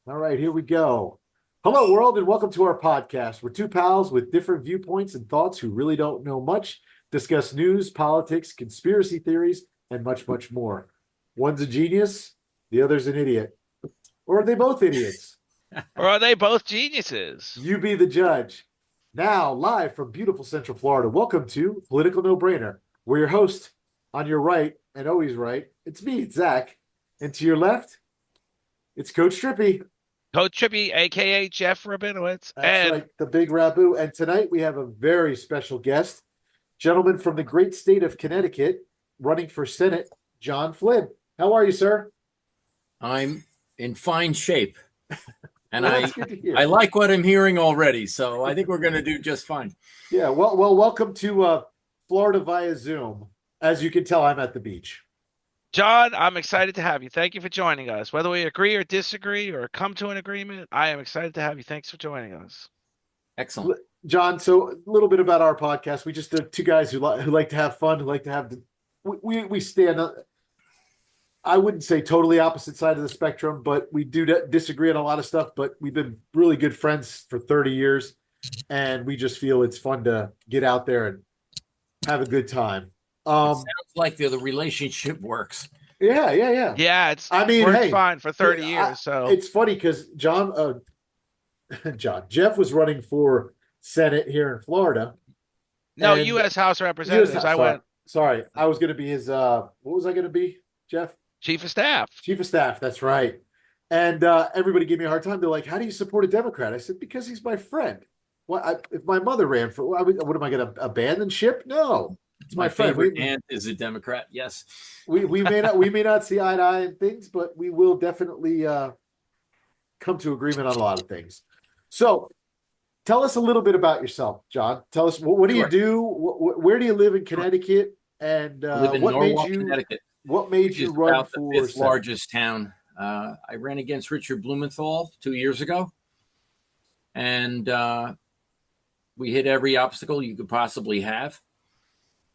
All right, here we go. Hello, world, and welcome to our podcast. We're two pals with different viewpoints and thoughts who really don't know much, discuss news, politics, conspiracy theories, and much, much more. One's a genius, the other's an idiot. Or are they both idiots? Or are they both geniuses? You be the judge. Now, live from beautiful Central Florida, welcome to Political No Brainer. We're your host. On your right, and always right, it's me, Zach. And to your left, it's Coach Trippi. Coach Trippi, aka Jeff Rabinowitz, That's and right, the big Rabu. And tonight we have a very special guest, gentleman from the great state of Connecticut, running for Senate, John Flynn. How are you, sir? I'm in fine shape, and Well, I that's good to hear. I like what I'm hearing already. So I think we're going to do just fine. Yeah, well, welcome to Florida via Zoom. As you can tell, I'm at the beach. John, I'm excited to have you. Thank you for joining us. Whether we agree or disagree or come to an agreement, I am excited to have you. Thanks for joining us. Excellent. John, so a little bit about our podcast. We just two guys who like to have fun, who like to have we stand. I wouldn't say totally opposite side of the spectrum, but we do disagree on a lot of stuff. But we've been really good friends for 30 years, and we just feel it's fun to get out there and have a good time. It sounds like the relationship works. Yeah. Yeah, it's I mean, worked hey, fine for 30 years. So it's funny because Jeff was running for Senate here in Florida. no, And U.S. House of Representatives. I went sorry, I was going to be his. What was I going to be, Jeff? chief of staff. Chief of staff. That's right. And everybody gave me a hard time. They're like, "How do you support a Democrat?" I said, "Because he's my friend. If my mother ran for, what am I going to abandon ship? No, it's my friend. Favorite aunt is a Democrat. Yes. We may not see eye to eye in things, but we will definitely come to agreement on a lot of things. So, tell us a little bit about yourself, John. Tell us what do you Sure. do? Where do you live in Connecticut? And I live in what made Norwalk, you Connecticut, what made which you is run about the for fifth Senate? largest town. I ran against Richard Blumenthal 2 years ago, and we hit every obstacle you could possibly have.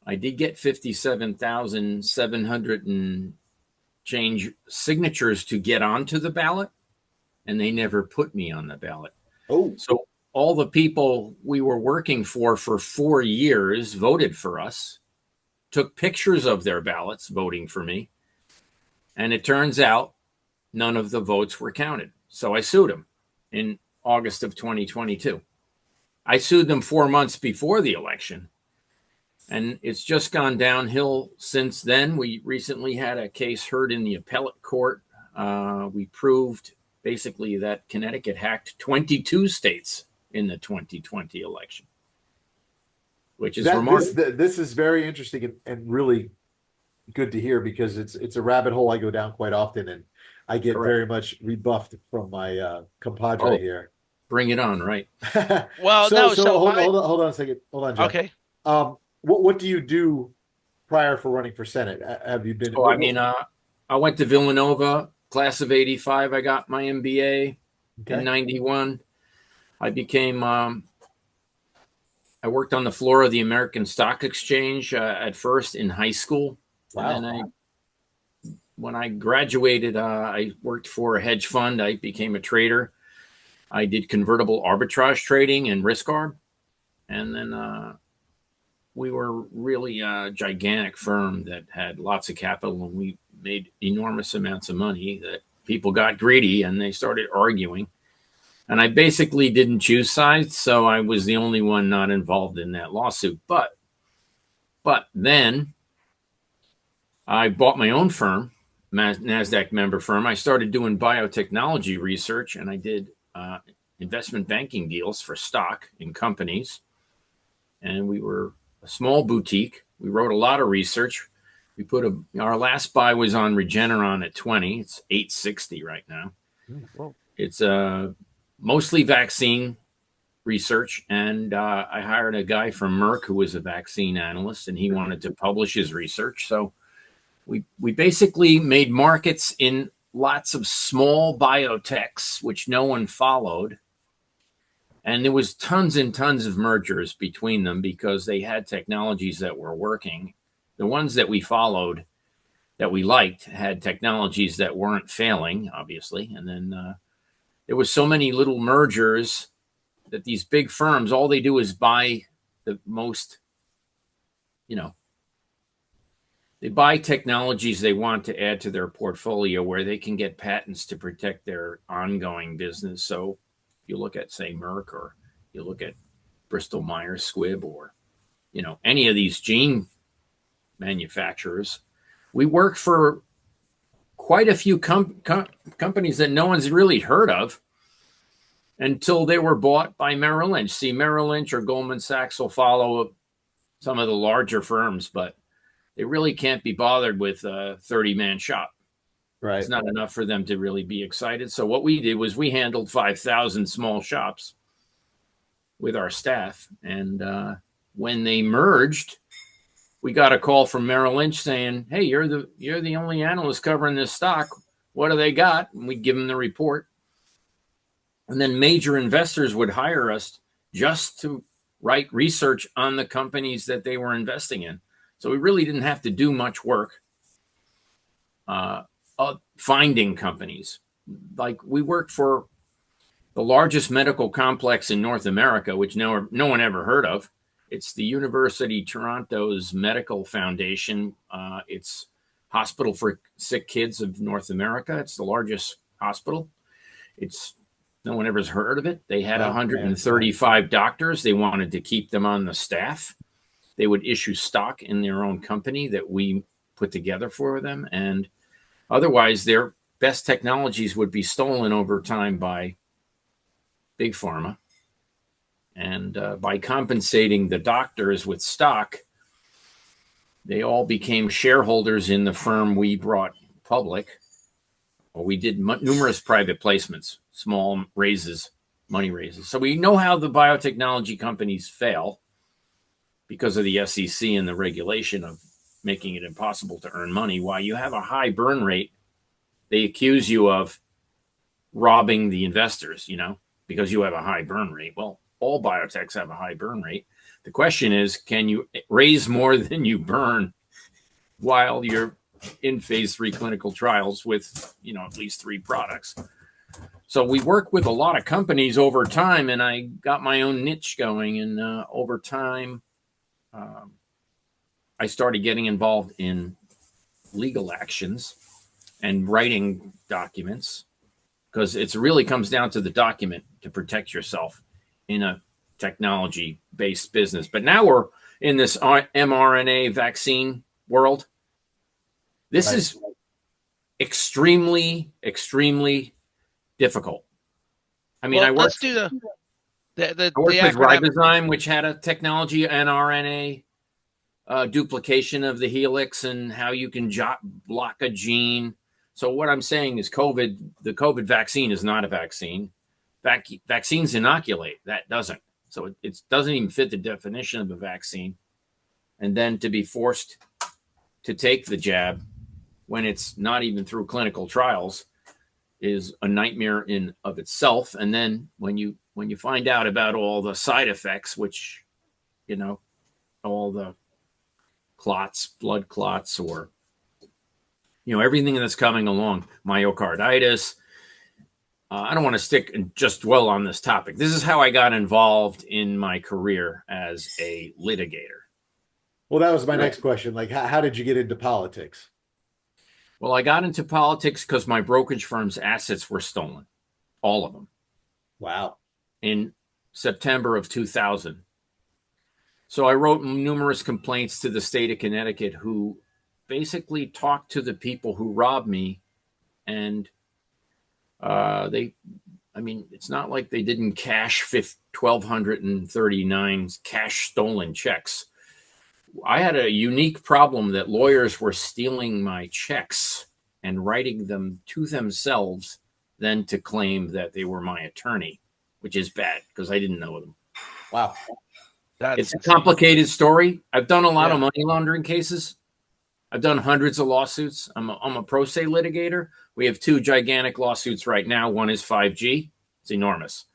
I did get 57,700 and change signatures to get onto the ballot, and they never put me on the ballot. Oh, So all the people we were working for 4 years voted for us, took pictures of their ballots voting for me, and it turns out none of the votes were counted. So I sued them in August of 2022. I sued them 4 months before the election, and it's just gone downhill since then. We recently had a case heard in the appellate court. We proved basically that Connecticut hacked 22 states in the 2020 election, which is remarkable. this is very interesting and really good to hear because it's a rabbit hole I go down quite often, and I get Correct. very much rebuffed from my compadre Oh, here. bring it on, right? Well, So no, so my hold on a second. Hold on, Jeff. okay. What do you do prior for running for Senate? Have you been? So, I went to Villanova, class of 85. I got my MBA Okay. in 91. I became, I worked on the floor of the American Stock Exchange at first in high school. Wow. And then when I graduated, I worked for a hedge fund. I became a trader. I did convertible arbitrage trading and risk arb. And then we were really a gigantic firm that had lots of capital, and we made enormous amounts of money that people got greedy and they started arguing. And I basically didn't choose sides, so I was the only one not involved in that lawsuit. But then I bought my own firm, NASDAQ member firm. I started doing biotechnology research, and I did investment banking deals for stock in companies. And we were a small boutique. We wrote a lot of research. We put our last buy was on Regeneron at 20. It's 860 right now. Well, It's mostly vaccine research, and I hired a guy from Merck who was a vaccine analyst, and he wanted to publish his research. So we basically made markets in lots of small biotechs, which no one followed. And there was tons and tons of mergers between them because they had technologies that were working. The ones that we followed, that we liked, had technologies that weren't failing, obviously. And then there was so many little mergers that these big firms, all they do is buy the most, they buy technologies they want to add to their portfolio where they can get patents to protect their ongoing business. So if you look at, say, Merck, or you look at Bristol Myers Squibb, or, any of these gene manufacturers, we work for quite a few companies that no one's really heard of until they were bought by Merrill Lynch. See, Merrill Lynch or Goldman Sachs will follow some of the larger firms, but they really can't be bothered with a 30-man shop. Right. It's not enough for them to really be excited. So what we did was we handled 5,000 small shops with our staff. And when they merged, we got a call from Merrill Lynch saying, "Hey, you're the only analyst covering this stock. What do they got?" And we'd give them the report. And then major investors would hire us just to write research on the companies that they were investing in. So we really didn't have to do much work finding companies. Like, we worked for the largest medical complex in North America, which no one ever heard of. It's the University of Toronto's Medical Foundation. It's Hospital for Sick Kids of North America. It's the largest hospital. No one ever's heard of it. They had 135 doctors. They wanted to keep them on the staff. They would issue stock in their own company that we put together for them. And otherwise, their best technologies would be stolen over time by Big Pharma. And by compensating the doctors with stock, they all became shareholders in the firm we brought public. Well, we did numerous private placements, small raises, money raises. So we know how the biotechnology companies fail because of the SEC and the regulation of making it impossible to earn money. While you have a high burn rate, they accuse you of robbing the investors, because you have a high burn rate. Well, all biotechs have a high burn rate. The question is, can you raise more than you burn while you're in phase 3 clinical trials with, at least 3 products? So we work with a lot of companies over time, and I got my own niche going. And over time, I started getting involved in legal actions and writing documents, because it really comes down to the document to protect yourself in a technology-based business. But now we're in this mRNA vaccine world. This is extremely, extremely difficult. I mean, I worked with Ribozyme, which had a technology, NRNA duplication of the helix, and how you can block a gene. So what I'm saying is the COVID vaccine is not a vaccine. Vaccines inoculate. That doesn't. So it doesn't even fit the definition of a vaccine. And then to be forced to take the jab when it's not even through clinical trials is a nightmare in of itself. And then when you find out about all the side effects, which, all the clots, blood clots, or, everything that's coming along, myocarditis. I don't want to stick and just dwell on this topic. This is how I got involved in my career as a litigator. Well, that was my next question. Like, how did you get into politics? Well, I got into politics because my brokerage firm's assets were stolen. All of them. Wow. In September of 2000. So I wrote numerous complaints to the state of Connecticut, who basically talked to the people who robbed me. And it's not like they didn't cash 1,239 cash stolen checks. I had a unique problem that lawyers were stealing my checks and writing them to themselves, then to claim that they were my attorney, which is bad because I didn't know them. Wow. It's a complicated story. I've done a lot of money laundering cases. I've done hundreds of lawsuits. I'm a pro se litigator. We have 2 gigantic lawsuits right now. One is 5G. It's enormous.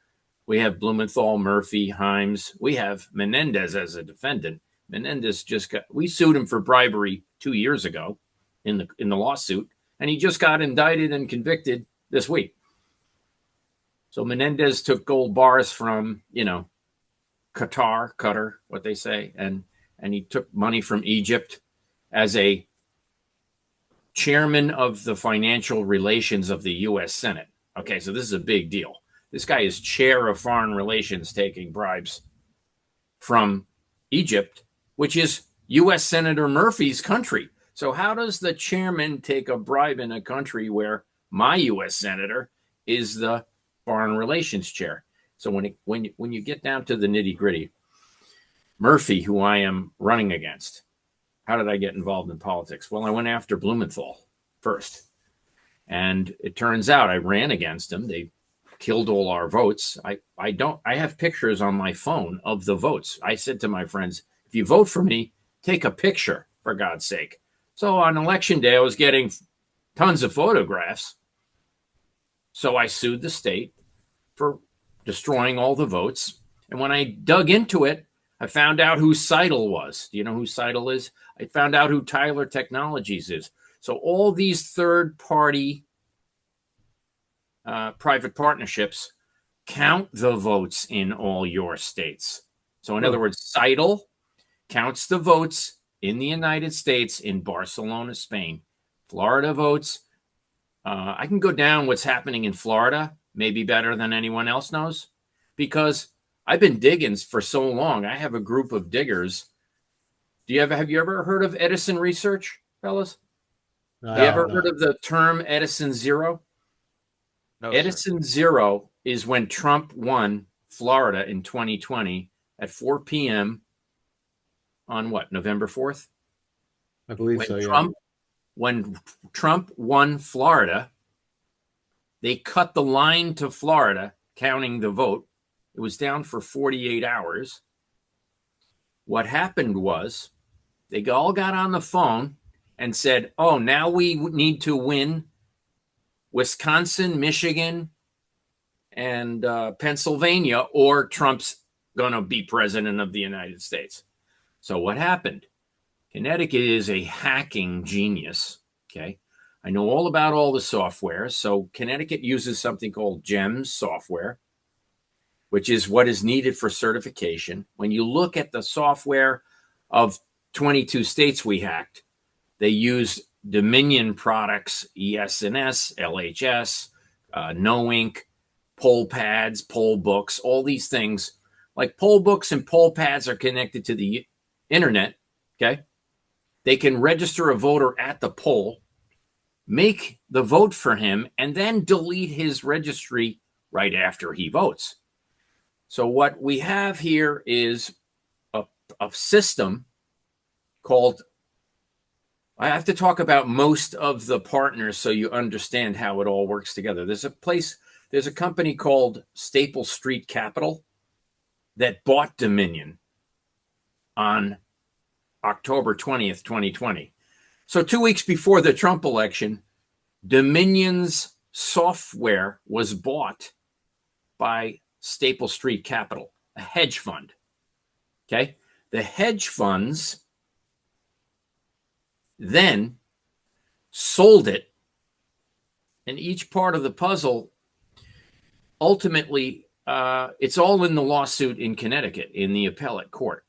We have Blumenthal, Murphy, Himes. We have Menendez as a defendant. Menendez we sued him for bribery 2 years ago in the lawsuit, and he just got indicted and convicted this week. So Menendez took gold bars from, Qatar, what they say, and he took money from Egypt as a chairman of the financial relations of the U.S. Senate. Okay, so this is a big deal. This guy is chair of foreign relations taking bribes from Egypt, which is U.S. Senator Murphy's country. So how does the chairman take a bribe in a country where my U.S. senator is the foreign relations chair? So when you get down to the nitty gritty, Murphy, who I am running against, how did I get involved in politics? Well, I went after Blumenthal first. And it turns out I ran against him. They killed all our votes. I have pictures on my phone of the votes. I said to my friends, if you vote for me, take a picture, for God's sake. So on election day, I was getting tons of photographs. So I sued the state for destroying all the votes. And when I dug into it, I found out who Seidel was. Do you know who Seidel is? I found out who Tyler Technologies is. So all these third-party private partnerships count the votes in all your states. So in other words, Seidel counts the votes in the United States in Barcelona, Spain. Florida votes. I can go down what's happening in Florida, maybe better than anyone else knows, because I've been digging for so long. I have a group of diggers. Have you ever heard of Edison Research, fellas? No, Have you ever heard of the term Edison Zero? No, Edison Zero is when Trump won Florida in 2020 at 4 p.m. on November 4th? I believe so, yeah. When Trump won Florida, they cut the line to Florida, counting the vote. It was down for 48 hours. What happened was they all got on the phone and said, oh, now we need to win Wisconsin, Michigan, and Pennsylvania, or Trump's going to be president of the United States. So what happened? Connecticut is a hacking genius, okay? I know all about all the software. So Connecticut uses something called GEMS software, which is what is needed for certification. When you look at the software of 22 states we hacked, they use Dominion products, ES&S, LHS, No Ink, poll pads, poll books, all these things. Like poll books and poll pads are connected to the internet, okay? They can register a voter at the poll, make the vote for him, and then delete his registry right after he votes. So what we have here is a system called, I have to talk about most of the partners so you understand how it all works together. There's a company called Staple Street Capital that bought Dominion on October 20th, 2020. So 2 weeks before the Trump election, Dominion's software was bought by Staple Street Capital, a hedge fund. Okay? The hedge funds then sold it, and each part of the puzzle, ultimately, it's all in the lawsuit in Connecticut in the appellate court.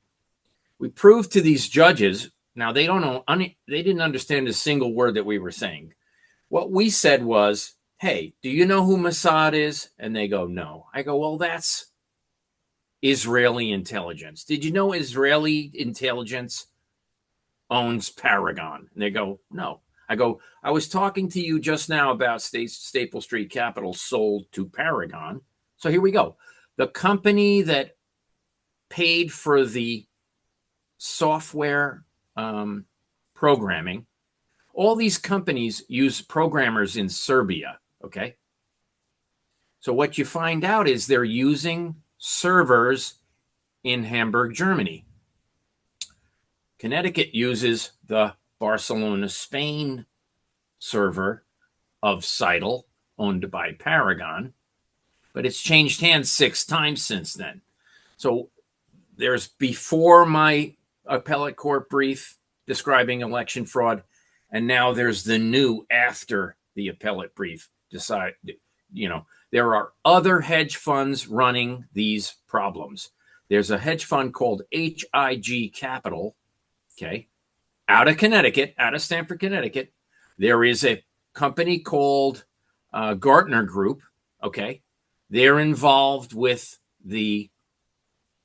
We proved to these judges, now they don't know, they didn't understand a single word that we were saying. What we said was, hey, do you know who Mossad is? And they go, no. I go, well, that's Israeli intelligence. Did you know Israeli intelligence owns Paragon? And they go, no. I go, I was talking to you just now about Staple Street Capital sold to Paragon. So here we go. The company that paid for the software programming, all these companies use programmers in Serbia, okay? So what you find out is they're using servers in Hamburg, Germany. Connecticut uses the Barcelona, Spain server of Seidel, owned by Paragon, but it's changed hands 6 times since then. So there's before my appellate court brief describing election fraud, and now there's the new after the appellate brief there are other hedge funds running these problems. There's a hedge fund called HIG Capital, okay, out of Connecticut, out of Stamford, Connecticut. There is a company called Gartner Group, okay. They're involved with the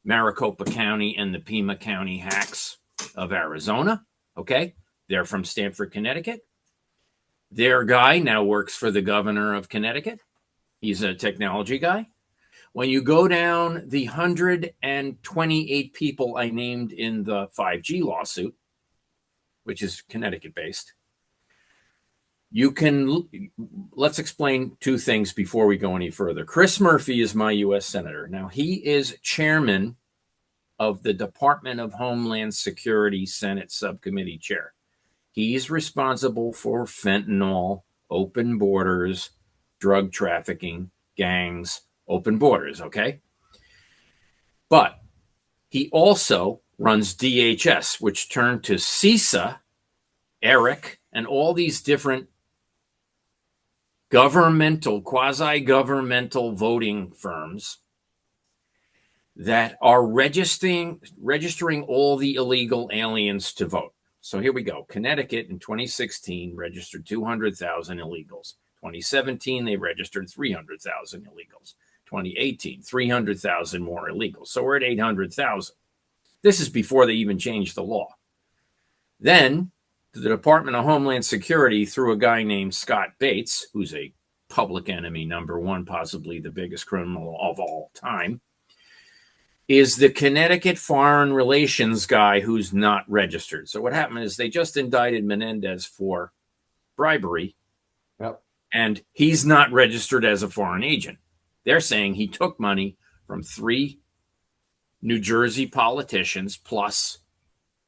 Maricopa County and the Pima County hacks of Arizona, okay. They're from Stamford, Connecticut. Their guy now works for the governor of Connecticut. He's a technology guy. When you go down the 128 people I named in the 5G lawsuit, which is Connecticut-based, let's explain two things before we go any further. Chris Murphy is my U.S. Senator. Now, he is chairman of the Department of Homeland Security Senate Subcommittee Chair. He's responsible for fentanyl, open borders, drug trafficking, gangs, open borders, okay? But he also runs DHS, which turned to CISA, ERIC, and all these different governmental, quasi-governmental voting firms that are registering all the illegal aliens to vote. So here we go. Connecticut in 2016 registered 200,000 illegals. 2017, they registered 300,000 illegals. 2018, 300,000 more illegals. So we're at 800,000. This is before they even changed the law. Then the Department of Homeland Security, through a guy named Scott Bates, who's a public enemy number one, possibly the biggest criminal of all time, is the Connecticut foreign relations guy who's not registered. So what happened is they just indicted Menendez for bribery. Yep. And he's not registered as a foreign agent. They're saying he took money from 3 New Jersey politicians plus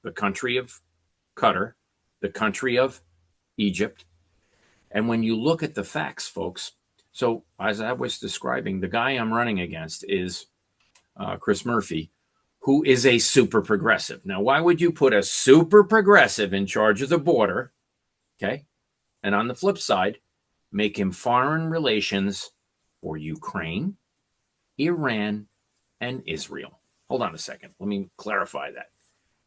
the country of Qatar, the country of Egypt. And when you look at the facts, folks, so as I was describing, the guy I'm running against is Chris Murphy, who is a super progressive. Now, why would you put a super progressive in charge of the border? Okay. And on the flip side, make him foreign relations for Ukraine, Iran, and Israel. Hold on a second. Let me clarify that.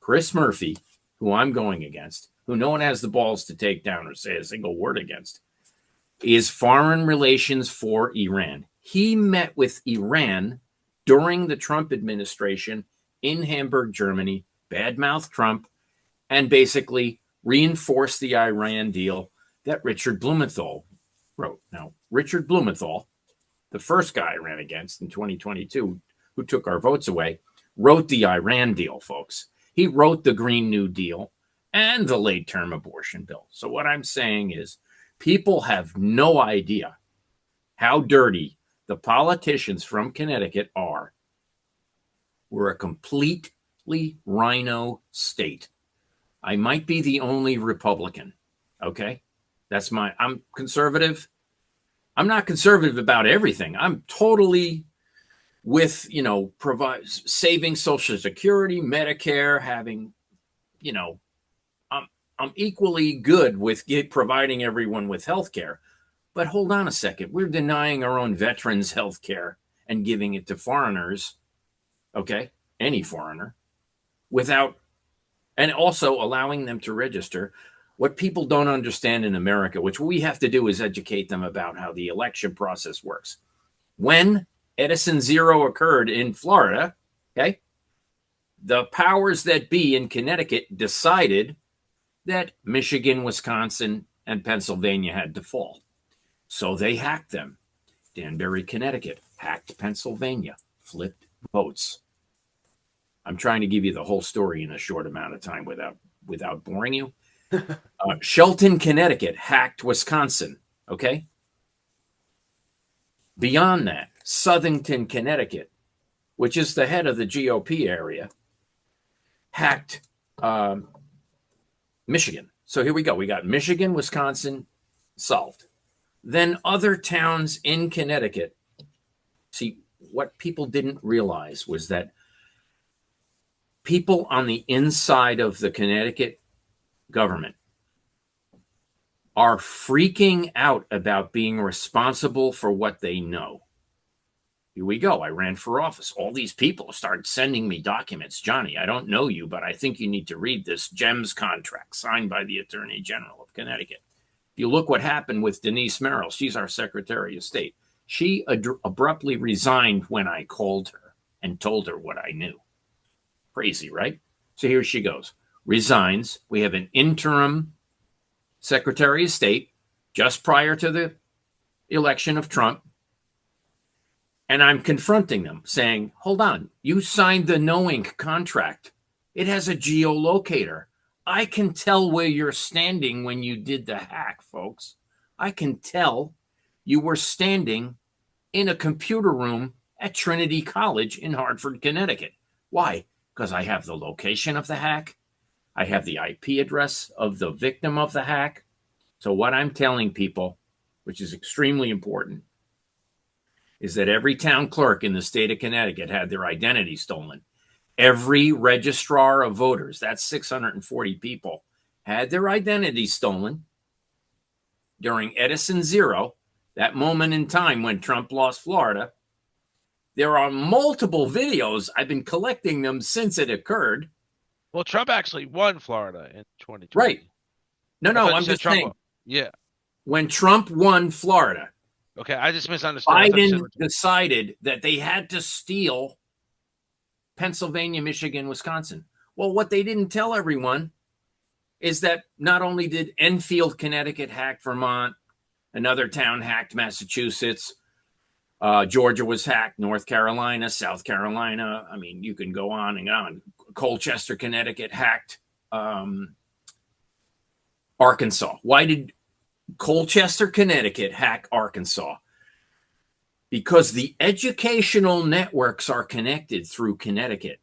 Chris Murphy, who I'm going against, who no one has the balls to take down or say a single word against, is foreign relations for Iran. He met with Iran during the Trump administration in Hamburg, Germany, badmouthed Trump, and basically reinforced the Iran deal that Richard Blumenthal wrote. Now, Richard Blumenthal, the first guy I ran against in 2022, who took our votes away, wrote the Iran deal, folks. He wrote the Green New Deal and the late-term abortion bill. So what I'm saying is people have no idea how dirty the politicians from Connecticut are. We're a completely rhino state. I might be the only Republican, okay? I'm conservative. I'm not conservative about everything. I'm totally with, saving Social Security, Medicare, having, I'm equally good with providing everyone with health care. But hold on a second. We're denying our own veterans health care and giving it to foreigners, okay, any foreigner, and also allowing them to register. What people don't understand in America, which we have to do, is educate them about how the election process works. When Edison Zero occurred in Florida, okay, the powers that be in Connecticut decided that Michigan, Wisconsin, and Pennsylvania had to fall. So they hacked them. Danbury, Connecticut, hacked Pennsylvania, flipped votes. I'm trying to give you the whole story in a short amount of time without boring you. Shelton, Connecticut, hacked Wisconsin, okay? Beyond that, Southington, Connecticut, which is the head of the GOP area, hacked Michigan. So here we go. We got Michigan, Wisconsin solved. Then other towns in Connecticut. See, what people didn't realize was that people on the inside of the Connecticut government are freaking out about being responsible for what they know. Here we go. I ran for office. All these people started sending me documents. Johnny, I don't know you, but I think you need to read this GEMS contract signed by the Attorney General of Connecticut. If you look what happened with Denise Merrill, she's our Secretary of State. She abruptly resigned when I called her and told her what I knew. Crazy, right? So here she goes. Resigns. We have an interim Secretary of State just prior to the election of Trump. And I'm confronting them saying, hold on, you signed the no-ink contract. It has a geolocator. I can tell where you're standing when you did the hack, folks. I can tell you were standing in a computer room at Trinity College in Hartford, Connecticut. Why? Because I have the location of the hack. I have the IP address of the victim of the hack. So what I'm telling people, which is extremely important, is that every town clerk in the state of Connecticut had their identity stolen. Every registrar of voters, that's 640 people, had their identity stolen during Edison Zero, that moment in time when Trump lost Florida. There are multiple videos. I've been collecting them since it occurred. Well, Trump actually won Florida in 2020. Right. No, thought you I'm said just Trump saying. won. Yeah. When Trump won Florida, Okay, I just misunderstood. I thought you Biden decided that they had to steal Pennsylvania, Michigan, Wisconsin. Well, what they didn't tell everyone is that not only did Enfield, Connecticut hack Vermont, another town hacked Massachusetts, Georgia was hacked, North Carolina, South Carolina. I mean, you can go on and on. Colchester, Connecticut hacked Arkansas. Why did Colchester, Connecticut hack Arkansas? Because the educational networks are connected through Connecticut.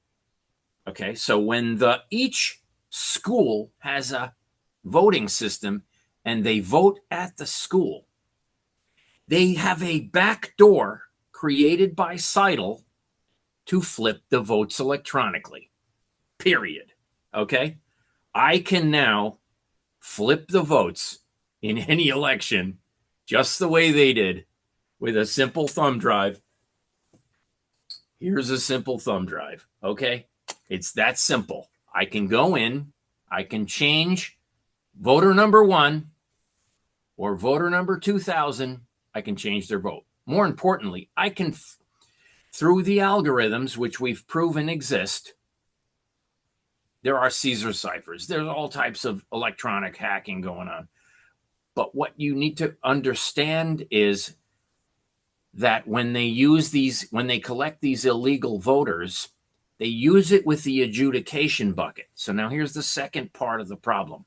Okay, so when each school has a voting system and they vote at the school, they have a back door created by Seidel to flip the votes electronically, period. Okay, I can now flip the votes in any election just the way they did with a simple thumb drive. Here's a simple thumb drive. Okay, it's that simple. I can go in, I can change voter number 1 or voter number 2000. I can change their vote. More importantly, I can, through the algorithms, which we've proven exist, there are Caesar ciphers. There's all types of electronic hacking going on. But what you need to understand is that when they collect these illegal voters, they use it with the adjudication bucket. So now here's the second part of the problem.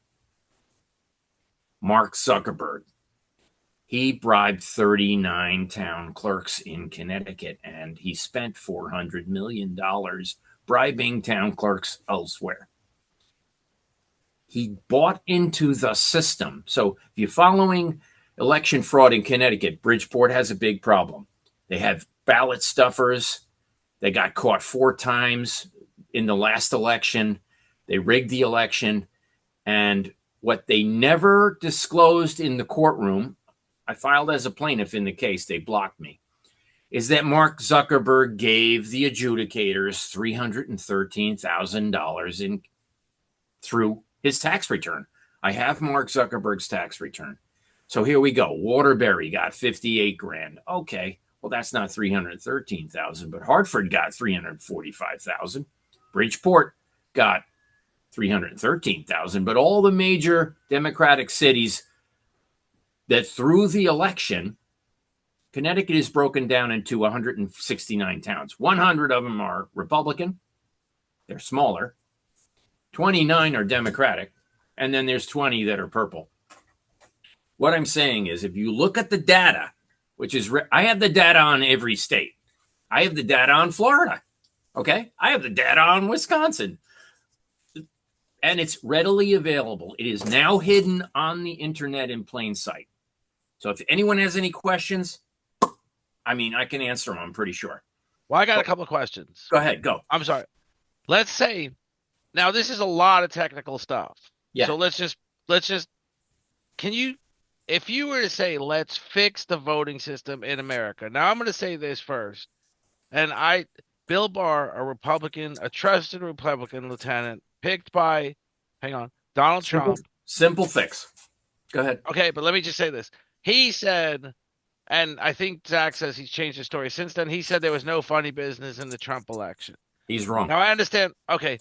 Mark Zuckerberg. He bribed 39 town clerks in Connecticut, and he spent $400 million bribing town clerks elsewhere. He bought into the system. So if you're following election fraud in Connecticut, Bridgeport has a big problem. They have ballot stuffers. They got caught 4 times in the last election. They rigged the election. And what they never disclosed in the courtroom, I filed as a plaintiff in the case, they blocked me, is that Mark Zuckerberg gave the adjudicators $313,000 through his tax return. I have Mark Zuckerberg's tax return. So here we go. Waterbury got 58 grand. Okay, well, that's not 313,000, but Hartford got 345,000. Bridgeport got 313,000, but all the major Democratic cities that through the election, Connecticut is broken down into 169 towns. 100 of them are Republican. They're smaller. 29 are Democratic. And then there's 20 that are purple. What I'm saying is if you look at the data, which is, I have the data on every state. I have the data on Florida. Okay. I have the data on Wisconsin. And it's readily available. It is now hidden on the internet in plain sight. So if anyone has any questions, I mean, I can answer them, I'm pretty sure. Well, I got a couple of questions. Go ahead, go. I'm sorry. Let's say, now this is a lot of technical stuff. Yeah. So let's just, can you if you were to say, let's fix the voting system in America. Now, I'm going to say this first. And Bill Barr, a Republican, a trusted Republican lieutenant, picked by, hang on, Donald Trump. Simple fix. Go ahead. Okay, but let me just say this. He said, and I think Zach says he's changed his story since then. He said there was no funny business in the Trump election. He's wrong. Now, I understand. Okay.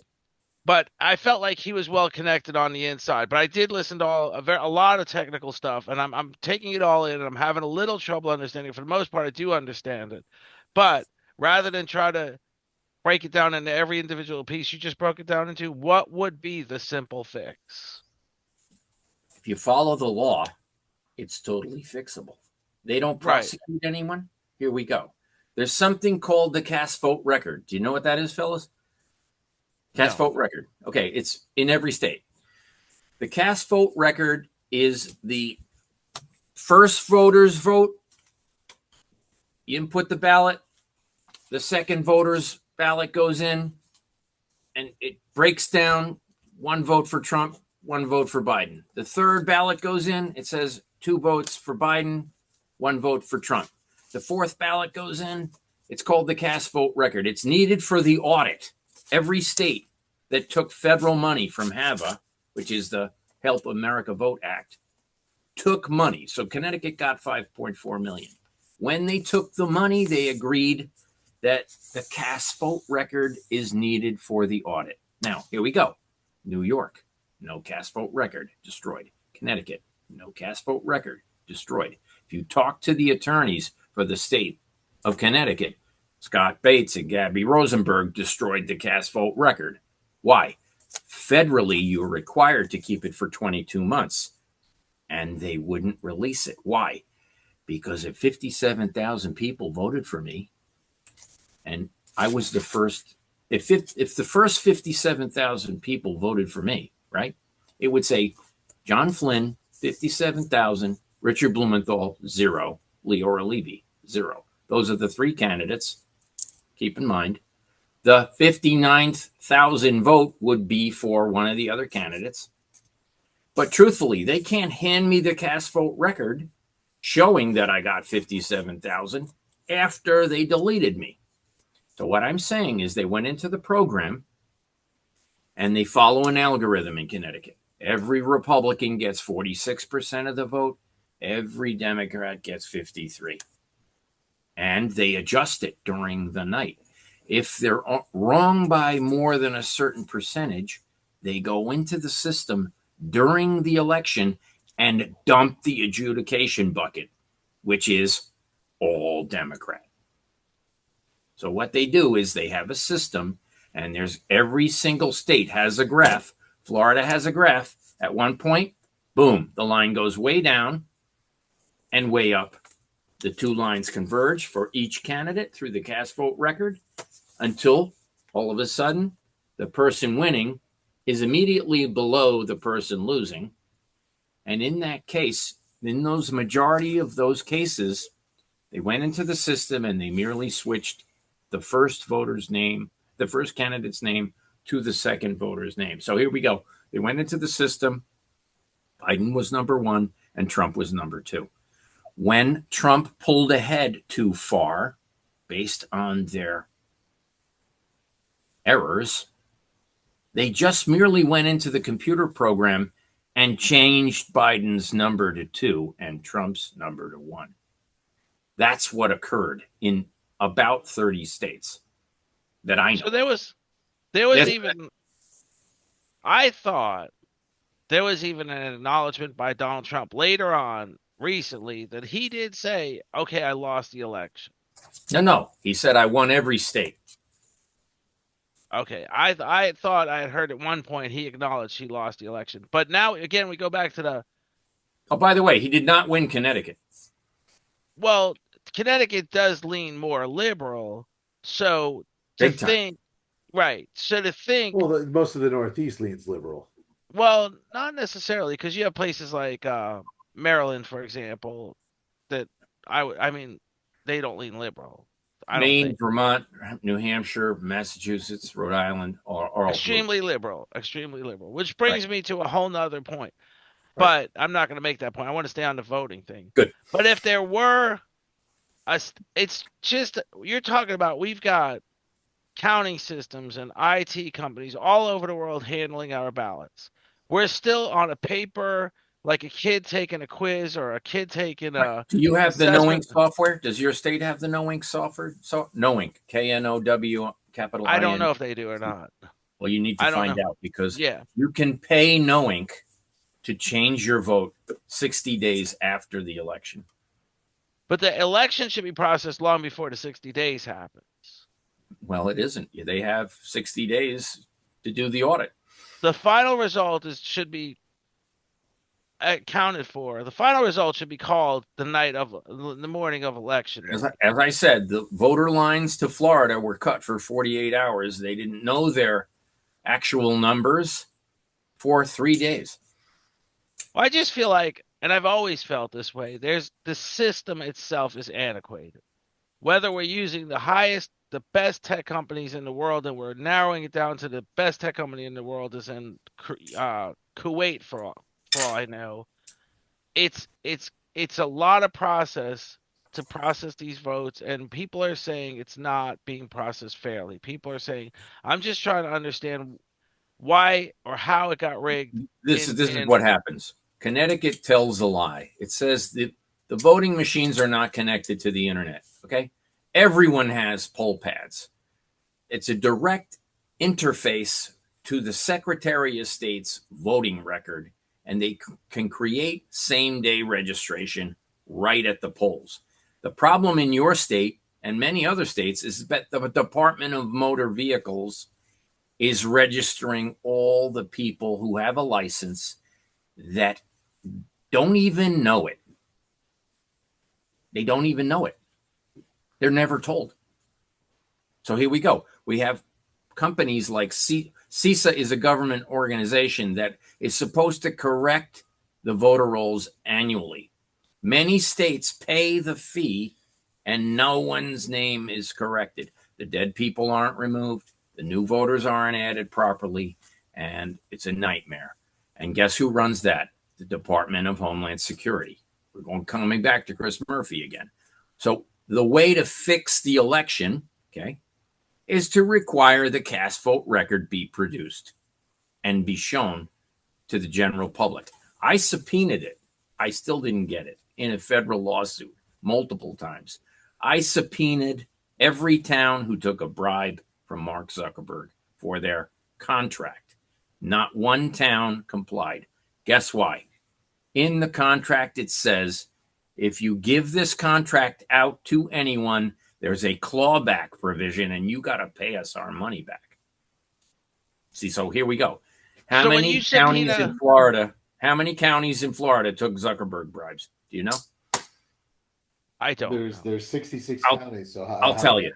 But I felt like he was well connected on the inside. But I did listen to a lot of technical stuff, and I'm taking it all in, and I'm having a little trouble understanding. For the most part, I do understand it. But rather than try to break it down into every individual piece, you just broke it down into what would be the simple fix. If you follow the law, it's totally fixable. They don't prosecute anyone. Here we go. There's something called the cast vote record. Do you know what that is, fellas? Cast vote record. Okay, it's in every state. The cast vote record is the first voter's vote. You input the ballot. The second voter's ballot goes in, and it breaks down 1 vote for Trump, 1 vote for Biden. The third ballot goes in. It says 2 votes for Biden, 1 vote for Trump. The fourth ballot goes in. It's called the cast vote record. It's needed for the audit. Every state that took federal money from HAVA, which is the Help America Vote Act, took money. So Connecticut got $5.4 million. When they took the money, they agreed that the cast vote record is needed for the audit. Now, here we go. New York, no cast vote record, destroyed. Connecticut, no cast vote record, destroyed. If you talk to the attorneys for the state of Connecticut, Scott Bates and Gabby Rosenberg destroyed the cast vote record. Why? Federally, you're required to keep it for 22 months, and they wouldn't release it. Why? Because if 57,000 people voted for me, and I was the first, if the first 57,000 people voted for me, right, it would say John Flynn, 57,000, Richard Blumenthal, 0, Leora Levy, 0. Those are the 3 candidates. Keep in mind, the 59,000 vote would be for one of the other candidates. But truthfully, they can't hand me the cast vote record showing that I got 57,000 after they deleted me. So what I'm saying is they went into the program and they follow an algorithm in Connecticut. Every Republican gets 46% of the vote. Every Democrat gets 53%. And they adjust it during the night. If they're wrong by more than a certain percentage, they go into the system during the election and dump the adjudication bucket, which is all Democrat. So what they do is they have a system, and there's every single state has a graph. Florida has a graph. At one point, boom, the line goes way down and way up. The 2 lines converge for each candidate through the cast vote record until all of a sudden the person winning is immediately below the person losing. And in that case, in those majority of those cases, they went into the system and they merely switched the first voter's name, the first candidate's name, to the second voter's name. So here we go. They went into the system. Biden was number 1 and Trump was number 2. When Trump pulled ahead too far, based on their errors, they just merely went into the computer program and changed Biden's number to 2 and Trump's number to 1. That's what occurred in about 30 states that I know. So there was even, I thought there was even an acknowledgement by Donald Trump later on recently that he did say, okay, I lost the election. No. He said, I won every state. Okay. I thought I had heard at one point he acknowledged he lost the election. But now, again, we go back to the... Oh, by the way, he did not win Connecticut. Well, Connecticut does lean more liberal. So to think... Right. So to think... Well, most of the Northeast leans liberal. Well, not necessarily, because you have places like Maryland, for example, that I mean, they don't lean liberal. Maine, Vermont, New Hampshire, Massachusetts, Rhode Island are all extremely liberal, which brings me to a whole nother point. But I'm not going to make that point. I want to stay on the voting thing. Good. But if there were it's just, you're talking about, we've got counting systems and IT companies all over the world handling our ballots. We're still on a paper, like a kid taking a quiz or a kid taking a Do you have the Knowing assessment. software? Does your state have the Knowing software? Knowing, Know, capital I don't IN. know if they do or not. Well, you need to I don't find know. out, because Yeah. you can pay Knowing to change your vote 60 days after the election. But the election should be processed long before the 60 days happens. Well, it isn't. They have 60 days to do the audit. The final result should be accounted for. The final result should be called the morning of election day. As I said, the voter lines to Florida were cut for 48 hours. They didn't know their actual numbers for 3 days. Well, I just feel like, and I've always felt this way, the system itself is antiquated. Whether we're using the best tech companies in the world, and we're narrowing it down to the best tech company in the world is in Kuwait, for all I know. It's a lot of process to process these votes, and people are saying it's not being processed fairly. People are saying, I'm just trying to understand why or how it got rigged. This is what happens. Connecticut tells a lie. It says the voting machines are not connected to the internet. Okay, everyone has poll pads. It's a direct interface to the Secretary of State's voting record, and they can create same-day registration right at the polls. The problem in your state and many other states is that the Department of Motor Vehicles is registering all the people who have a license that don't even know it. They don't even know it. They're never told. So here we go. We have companies like CISA is a government organization that is supposed to correct the voter rolls annually. Many states pay the fee and no one's name is corrected. The dead people aren't removed. The new voters aren't added properly. And it's a nightmare. And guess who runs that? The Department of Homeland Security. We're coming back to Chris Murphy again. So the way to fix the election, okay, is to require the cast vote record be produced and be shown to the general public. I subpoenaed it. I still didn't get it in a federal lawsuit multiple times. I subpoenaed every town who took a bribe from Mark Zuckerberg for their contract. Not one town complied. Guess why? In the contract, it says, if you give this contract out to anyone, there's a clawback provision and you got to pay us our money back. See, so here we go. How many counties in Florida took Zuckerberg bribes? Do you know? I don't. There's 66 counties. So I'll tell you.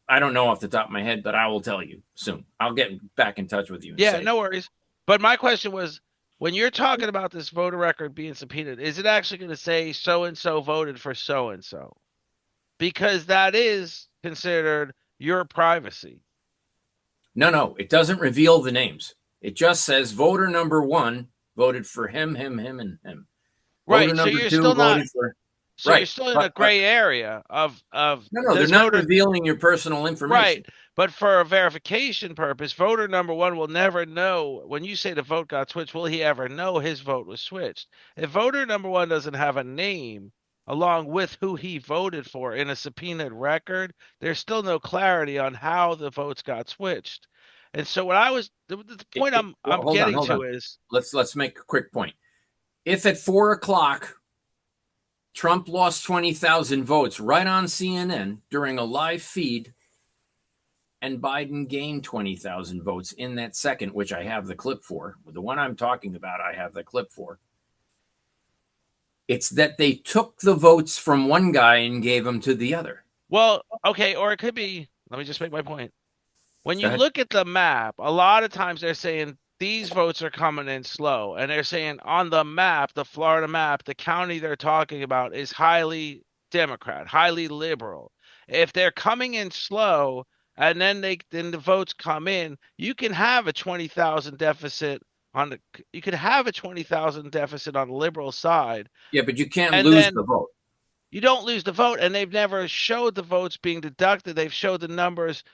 I don't know off the top of my head, but I will tell you soon. I'll get back in touch with you. Yeah, no worries. But my question was, when you're talking about this voter record being subpoenaed, is it actually going to say so-and-so voted for so-and-so? Because that is considered your privacy. No, it doesn't reveal the names. It just says voter number 1 voted for him, and him. Right, voter so number you're 2 still not. voted for. So you're still in a gray area of. No, they're not revealing your personal information. Right, but for a verification purpose, voter number 1 will never know. When you say the vote got switched, will he ever know his vote was switched? If voter number 1 doesn't have a name along with who he voted for in a subpoenaed record, there's still no clarity on how the votes got switched. And so what the point I'm getting to is, let's make a quick point. If at 4:00 Trump lost 20,000 votes right on CNN during a live feed, and Biden gained 20,000 votes in that second, which I have the clip for. The one I'm talking about, I have the clip for. It's that they took the votes from one guy and gave them to the other. Well, okay, or it could be, let me just make my point. When you look at the map, a lot of times they're saying these votes are coming in slow. And they're saying on the map, the Florida map, the county they're talking about is highly Democrat, highly liberal. If they're coming in slow and then the votes come in, you can have a 20,000 deficit you could have a 20,000 deficit on the liberal side, Yeah, but you can't and lose then the vote. you don't lose the vote, and they've never showed the votes being deducted. They've showed the numbers,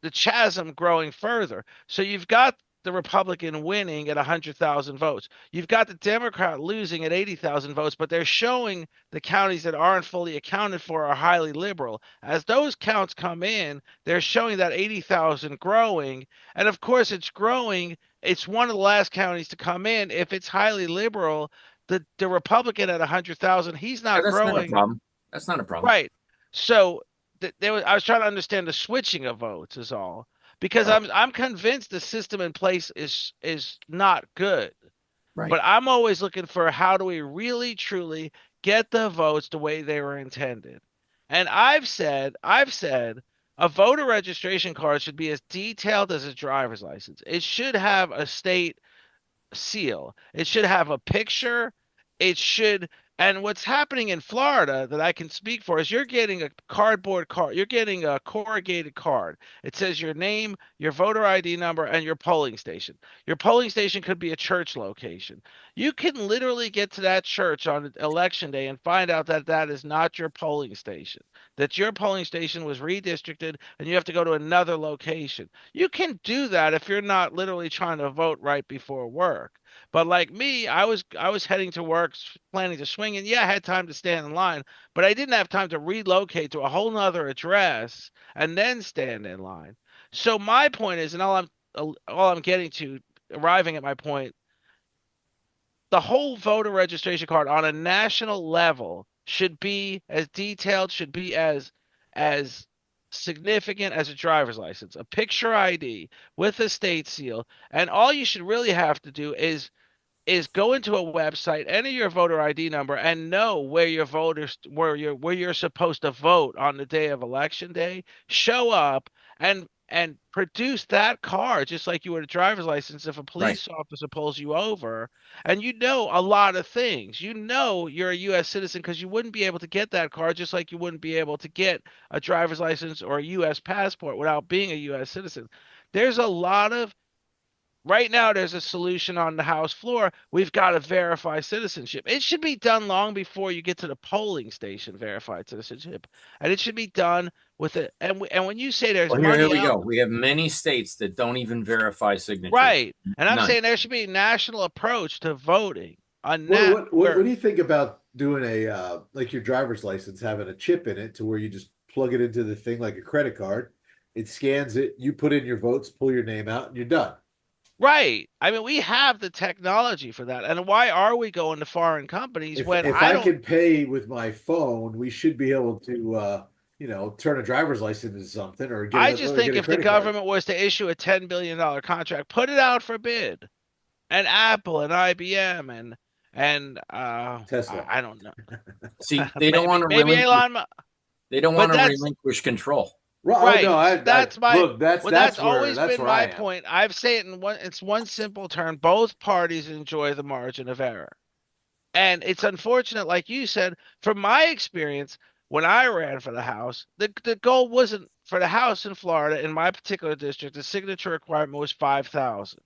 the chasm growing further. So you've got the Republican winning at 100,000 votes. You've got the Democrat losing at 80,000 votes, but they're showing the counties that aren't fully accounted for are highly liberal. As those counts come in, they're showing that 80,000 growing. And of course, it's growing. It's one of the last counties to come in. If it's highly liberal, the Republican at 100,000, he's Yeah, not that's not a growing. problem. That's not a problem. Right. So I was trying to understand the switching of votes is all, because Oh, I'm convinced the system in place is not good. right. But I'm always looking for how do we really truly get the votes the way they were intended. And I've said a voter registration card should be as detailed as a driver's license. It should have a state seal. It should have a picture. It should. And what's happening in Florida that I can speak for is you're getting a cardboard card. You're getting a corrugated card. It says your name, your voter ID number, and your polling station. Your polling station could be a church location. You can literally get to that church on election day and find out that that is not your polling station, that your polling station was redistricted and you have to go to another location. You can do that if you're not literally trying to vote right before work. But like me, I was heading to work, planning to swing, and yeah, I had time to stand in line, but I didn't have time to relocate to a whole nother address and then stand in line. So my point is, and all I'm getting to, arriving at my point, the whole voter registration card on a national level should be as detailed, should be as significant as a driver's license, a picture ID with a state seal, and all you should really have to do is go into a website, enter your voter ID number, and know where you're supposed to vote on the day of election day. Show up and produce that card just like you would a driver's license if a Right. police officer pulls you over. And you know a lot of things. You know you're a U.S. citizen because you wouldn't be able to get that card just like you wouldn't be able to get a driver's license or a U.S. passport without being a U.S. citizen. There's a lot of Right now, there's a solution on the House floor. We've got to verify citizenship. It should be done long before you get to the polling station, verified citizenship. And it should be done with it. And when you say there's Well, here money we out, go. We have many states that don't even verify signatures. right. And I'm None. saying there should be a national approach to voting on that What do you think about doing a like your driver's license having a chip in it to where you just plug it into the thing like a credit card, it scans it, you put in your votes, pull your name out, and you're done. right. I mean, we have the technology for that. And why are we going to foreign companies when If I I don't can pay with my phone, we should be able to turn a driver's license into something or I just think get a if the credit card. government was to issue a $10 billion contract, put it out for bid, and Apple and IBM and Tesla. I don't know. See, they don't want to Maybe relinquish. Elon. They don't But want to that's relinquish control. Oh right. no, That's my look, well. That's always that's been where my I am. point. I've said it in one. It's one simple term. Both parties enjoy the margin of error, and it's unfortunate, like you said. From my experience, when I ran for the House, the goal wasn't for the House in Florida in my particular district. The signature requirement was 5,000.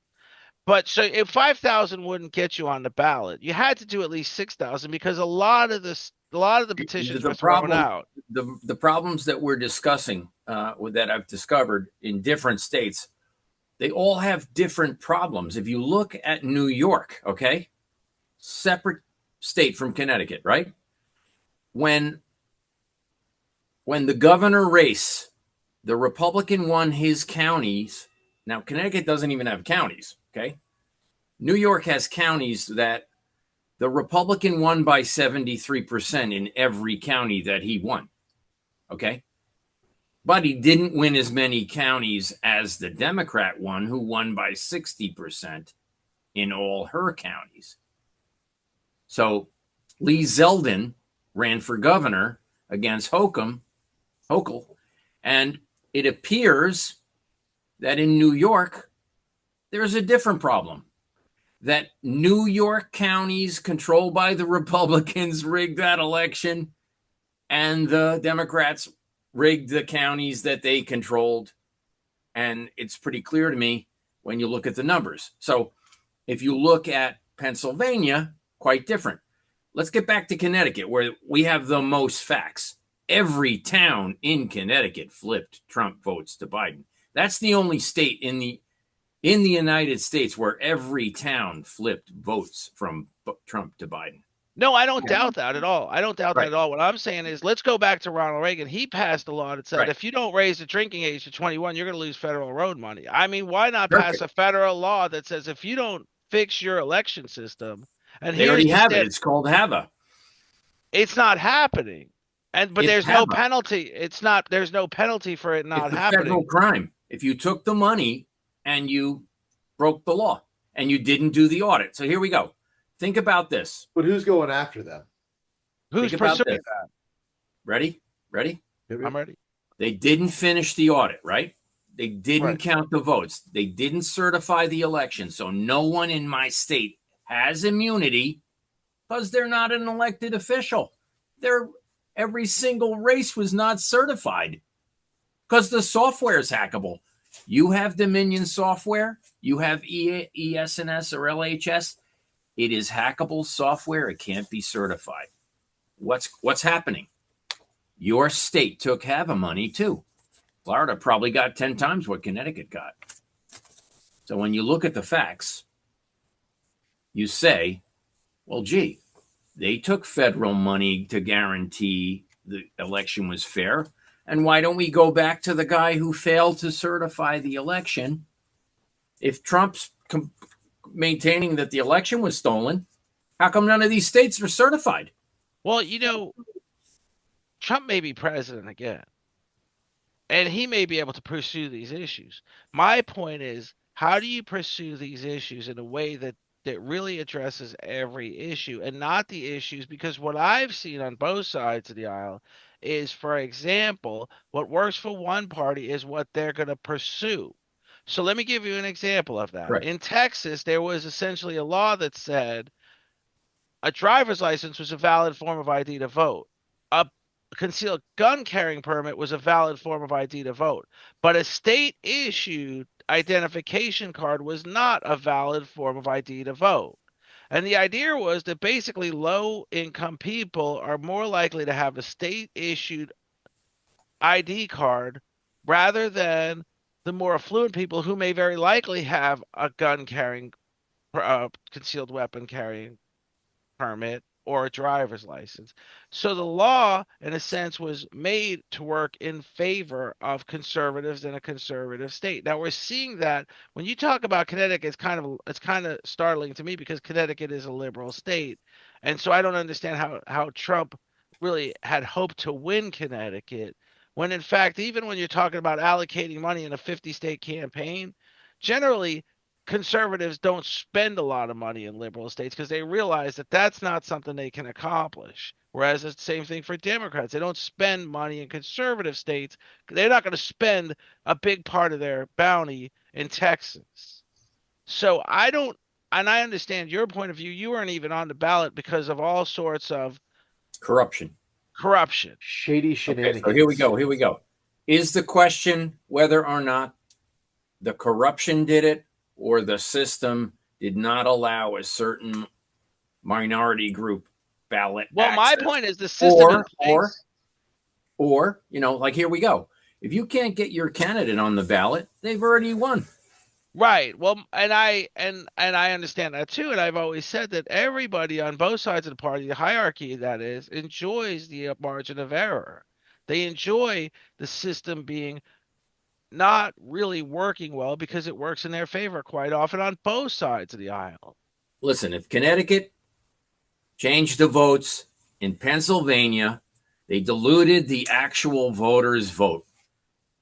But so if 5,000 wouldn't get you on the ballot, you had to do at least 6,000 because a lot of the petitions The were thrown problem, out. the problems that we're discussing, that I've discovered in different states, they all have different problems. If you look at New York, okay, separate state from Connecticut, right? When the governor race, the Republican won his counties. Now Connecticut doesn't even have counties, okay? New York has counties that the Republican won by 73% in every county that he won, okay? But he didn't win as many counties as the Democrat won, who won by 60% in all her counties. So Lee Zeldin ran for governor against Hochul, and it appears that in New York, there's a different problem. That New York counties controlled by the Republicans rigged that election, and the Democrats rigged the counties that they controlled. And it's pretty clear to me when you look at the numbers. So If you look at Pennsylvania, quite different. Let's get back to Connecticut, where we have the most facts. Every town in Connecticut flipped Trump votes to Biden. That's the only state in the United States where every town flipped votes from Trump to Biden. No, I don't doubt that at all. I don't doubt that Right. at all. What I'm saying is, let's go back to Ronald Reagan. He passed a law that said Right. if you don't raise the drinking age to 21, you're going to lose federal road money. I mean, why not Perfect. pass a federal law that says if you don't fix your election system, and They already have it. It's called HAVA. It's not happening. But It's there's no HAVA. penalty. There's no penalty for it not It's a happening. federal crime. If you took the money and you broke the law and you didn't do the audit. So here we go. Think about this. But who's going after them? Who's Think about pursuing this. that? Ready? I'm ready. They didn't finish the audit, right? They didn't Right. count the votes. They didn't certify the election. So no one in my state has immunity because they're not an elected official. Every single race was not certified because the software is hackable. You have Dominion software. You have ESNS or LHS. It is hackable software. It can't be certified. What's happening? Your state took HAVA money too. Florida probably got 10 times what Connecticut got. So when you look at the facts, you say, well, gee, they took federal money to guarantee the election was fair. And why don't we go back to the guy who failed to certify the election? If Trump's maintaining that the election was stolen, how come none of these states are certified? Well, Trump may be president again, and he may be able to pursue these issues. My point is, how do you pursue these issues in a way that really addresses every issue and not the issues? Because what I've seen on both sides of the aisle is, for example, what works for one party is what they're going to pursue. So let me give you an example of that. Right. In Texas, there was essentially a law that said a driver's license was a valid form of ID to vote. A concealed gun carrying permit was a valid form of ID to vote. But a state issued identification card was not a valid form of ID to vote. And the idea was that basically low income people are more likely to have a state issued ID card rather than the more affluent people who may very likely have a gun carrying, concealed weapon carrying permit or a driver's license. So the law, in a sense, was made to work in favor of conservatives in a conservative state. Now we're seeing that when you talk about Connecticut, it's kind of startling to me because Connecticut is a liberal state, and so I don't understand how Trump really had hoped to win Connecticut, when in fact, even when you're talking about allocating money in a 50-state campaign, generally conservatives don't spend a lot of money in liberal states because they realize that that's not something they can accomplish. Whereas it's the same thing for Democrats. They don't spend money in conservative states. They're not going to spend a big part of their bounty in Texas. So I understand your point of view. You weren't even on the ballot because of all sorts of Corruption. Shady shenanigans. Okay, so here we go. Is the question whether or not the corruption did it, or the system did not allow a certain minority group ballot Well, access? my point is the system in place. Or, like here we go. If you can't get your candidate on the ballot, they've already won. Right. Well, and I understand that too. And I've always said that everybody on both sides of the party, the hierarchy that is, enjoys the margin of error. They enjoy the system being not really working well because it works in their favor quite often on both sides of the aisle. Listen, if Connecticut changed the votes in Pennsylvania, they diluted the actual voters' vote.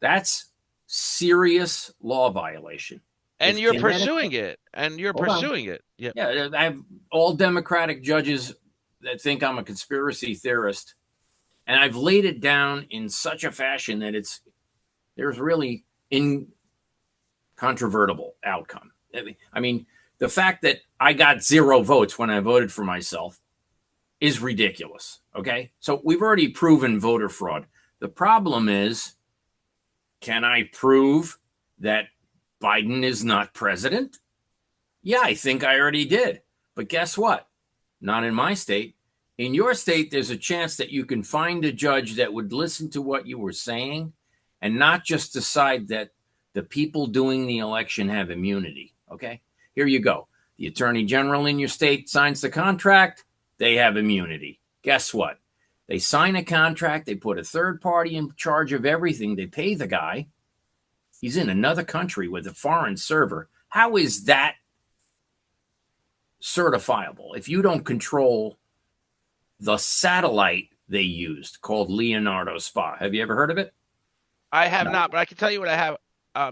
That's serious law violation. And If you're Connecticut- pursuing it. And you're Hold on. pursuing it. Yep. Yeah, I have all Democratic judges that think I'm a conspiracy theorist, and I've laid it down in such a fashion that there's really incontrovertible outcome. I mean, the fact that I got 0 votes when I voted for myself is ridiculous. Okay, so we've already proven voter fraud. The problem is, can I prove that Biden is not president? Yeah, I think I already did. But guess what? Not in my state. In your state, there's a chance that you can find a judge that would listen to what you were saying and not just decide that the people doing the election have immunity. Okay? Here you go. The attorney general in your state signs the contract, they have immunity. Guess what? They sign a contract, they put a third party in charge of everything, they pay the guy. He's in another country with a foreign server. How is that certifiable if you don't control the satellite they used called Leonardo Spa? Have you ever heard of it? I have No. not, but I can tell you what I have.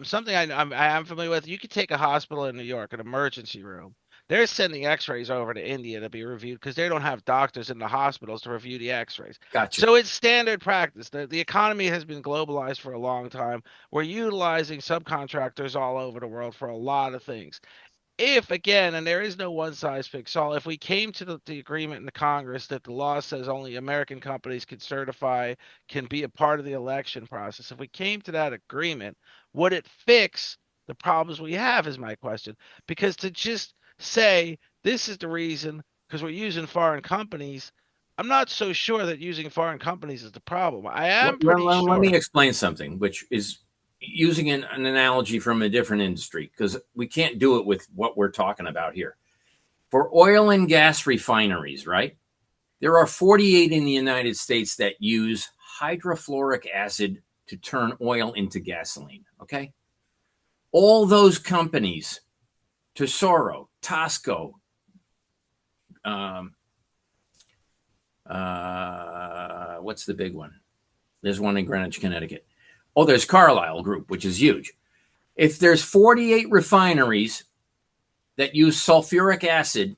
Something I am familiar with. You could take a hospital in New York, an emergency room. They're sending X-rays over to India to be reviewed because they don't have doctors in the hospitals to review the X-rays. Gotcha. So it's standard practice. The economy has been globalized for a long time. We're utilizing subcontractors all over the world for a lot of things. If again, and there is no one size fits all, if we came to the agreement in the Congress that the law says only American companies can certify, can be a part of the election process, if we came to that agreement, would it fix the problems we have, is my question. Because to just say this is the reason because we're using foreign companies, I'm not so sure that using foreign companies is the problem. I am pretty Let sure. me explain something, which is using an analogy from a different industry, because we can't do it with what we're talking about here. For oil and gas refineries, right? There are 48 in the United States that use hydrofluoric acid to turn oil into gasoline, okay? All those companies, Tesoro, Tosco, what's the big one? There's one in Greenwich, Connecticut. Oh, there's Carlyle Group, which is huge. If there's 48 refineries that use sulfuric acid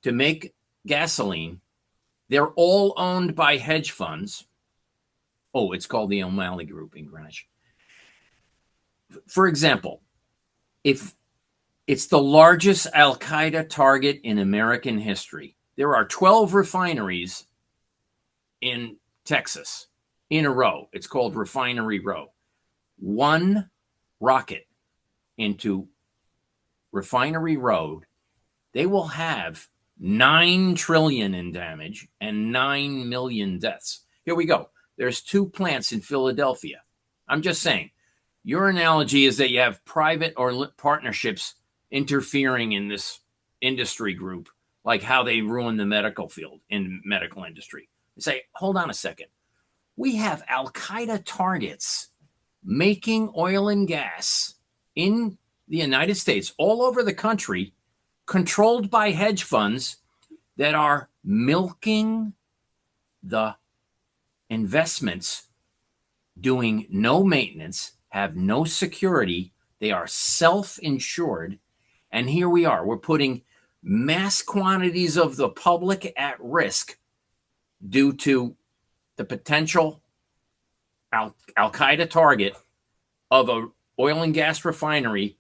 to make gasoline, they're all owned by hedge funds. Oh, it's called the O'Malley Group in Greenwich. For example, if it's the largest Al-Qaeda target in American history, there are 12 refineries in Texas in a row. It's called Refinery Row. One rocket into Refinery Road, they will have 9 trillion in damage and 9 million deaths. Here we go. There's 2 plants in Philadelphia. I'm just saying, your analogy is that you have private or partnerships interfering in this industry group, like how they ruin the medical field in medical industry. You say, hold on a second. We have Al-Qaeda targets making oil and gas in the United States, all over the country, controlled by hedge funds that are milking the investments, doing no maintenance, have no security. They are self-insured. And here we are. We're putting mass quantities of the public at risk due to the potential Al-Qaeda target of a oil and gas refinery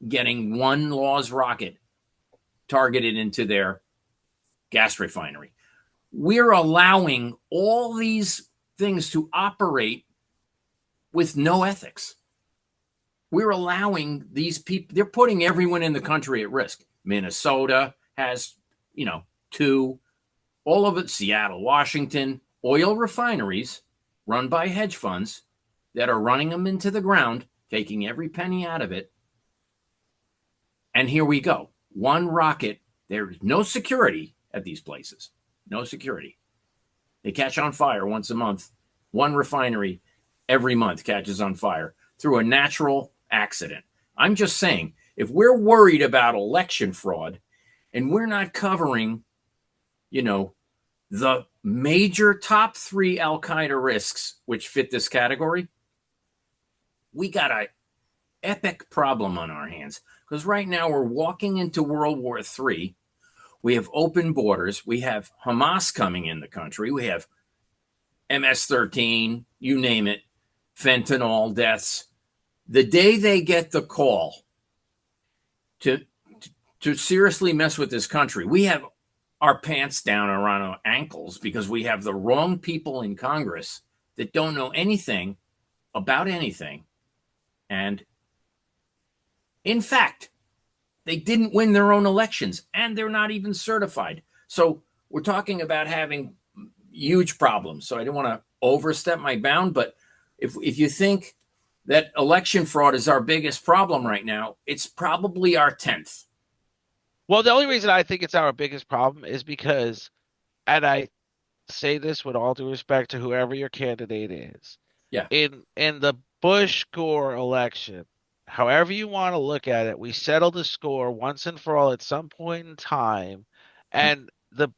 getting one Laws rocket targeted into their gas refinery. We're allowing all these things to operate with no ethics. We're allowing these people, they're putting everyone in the country at risk. Minnesota has, 2, all of it, Seattle, Washington, oil refineries run by hedge funds that are running them into the ground, taking every penny out of it. And here we go. One rocket. There's no security at these places. No security. They catch on fire once a month. One refinery every month catches on fire through a natural accident. I'm just saying, if we're worried about election fraud and we're not covering, the major top 3 Al-Qaeda risks which fit this category, we got an epic problem on our hands. Because right now we're walking into World War III. We have open borders. We have Hamas coming in the country. We have MS-13, you name it, fentanyl deaths. The day they get the call to seriously mess with this country, we have our pants down around our ankles because we have the wrong people in Congress that don't know anything about anything. And in fact, They didn't win their own elections, and they're not even certified. So we're talking about having huge problems. So I don't want to overstep my bound, but if you think that election fraud is our biggest problem right now, it's probably our 10th. Well, the only reason I think it's our biggest problem is because, and I say this with all due respect to whoever your candidate is, Yeah. in the Bush Gore election, however you want to look at it, we settled the score once and for all at some point in time, and the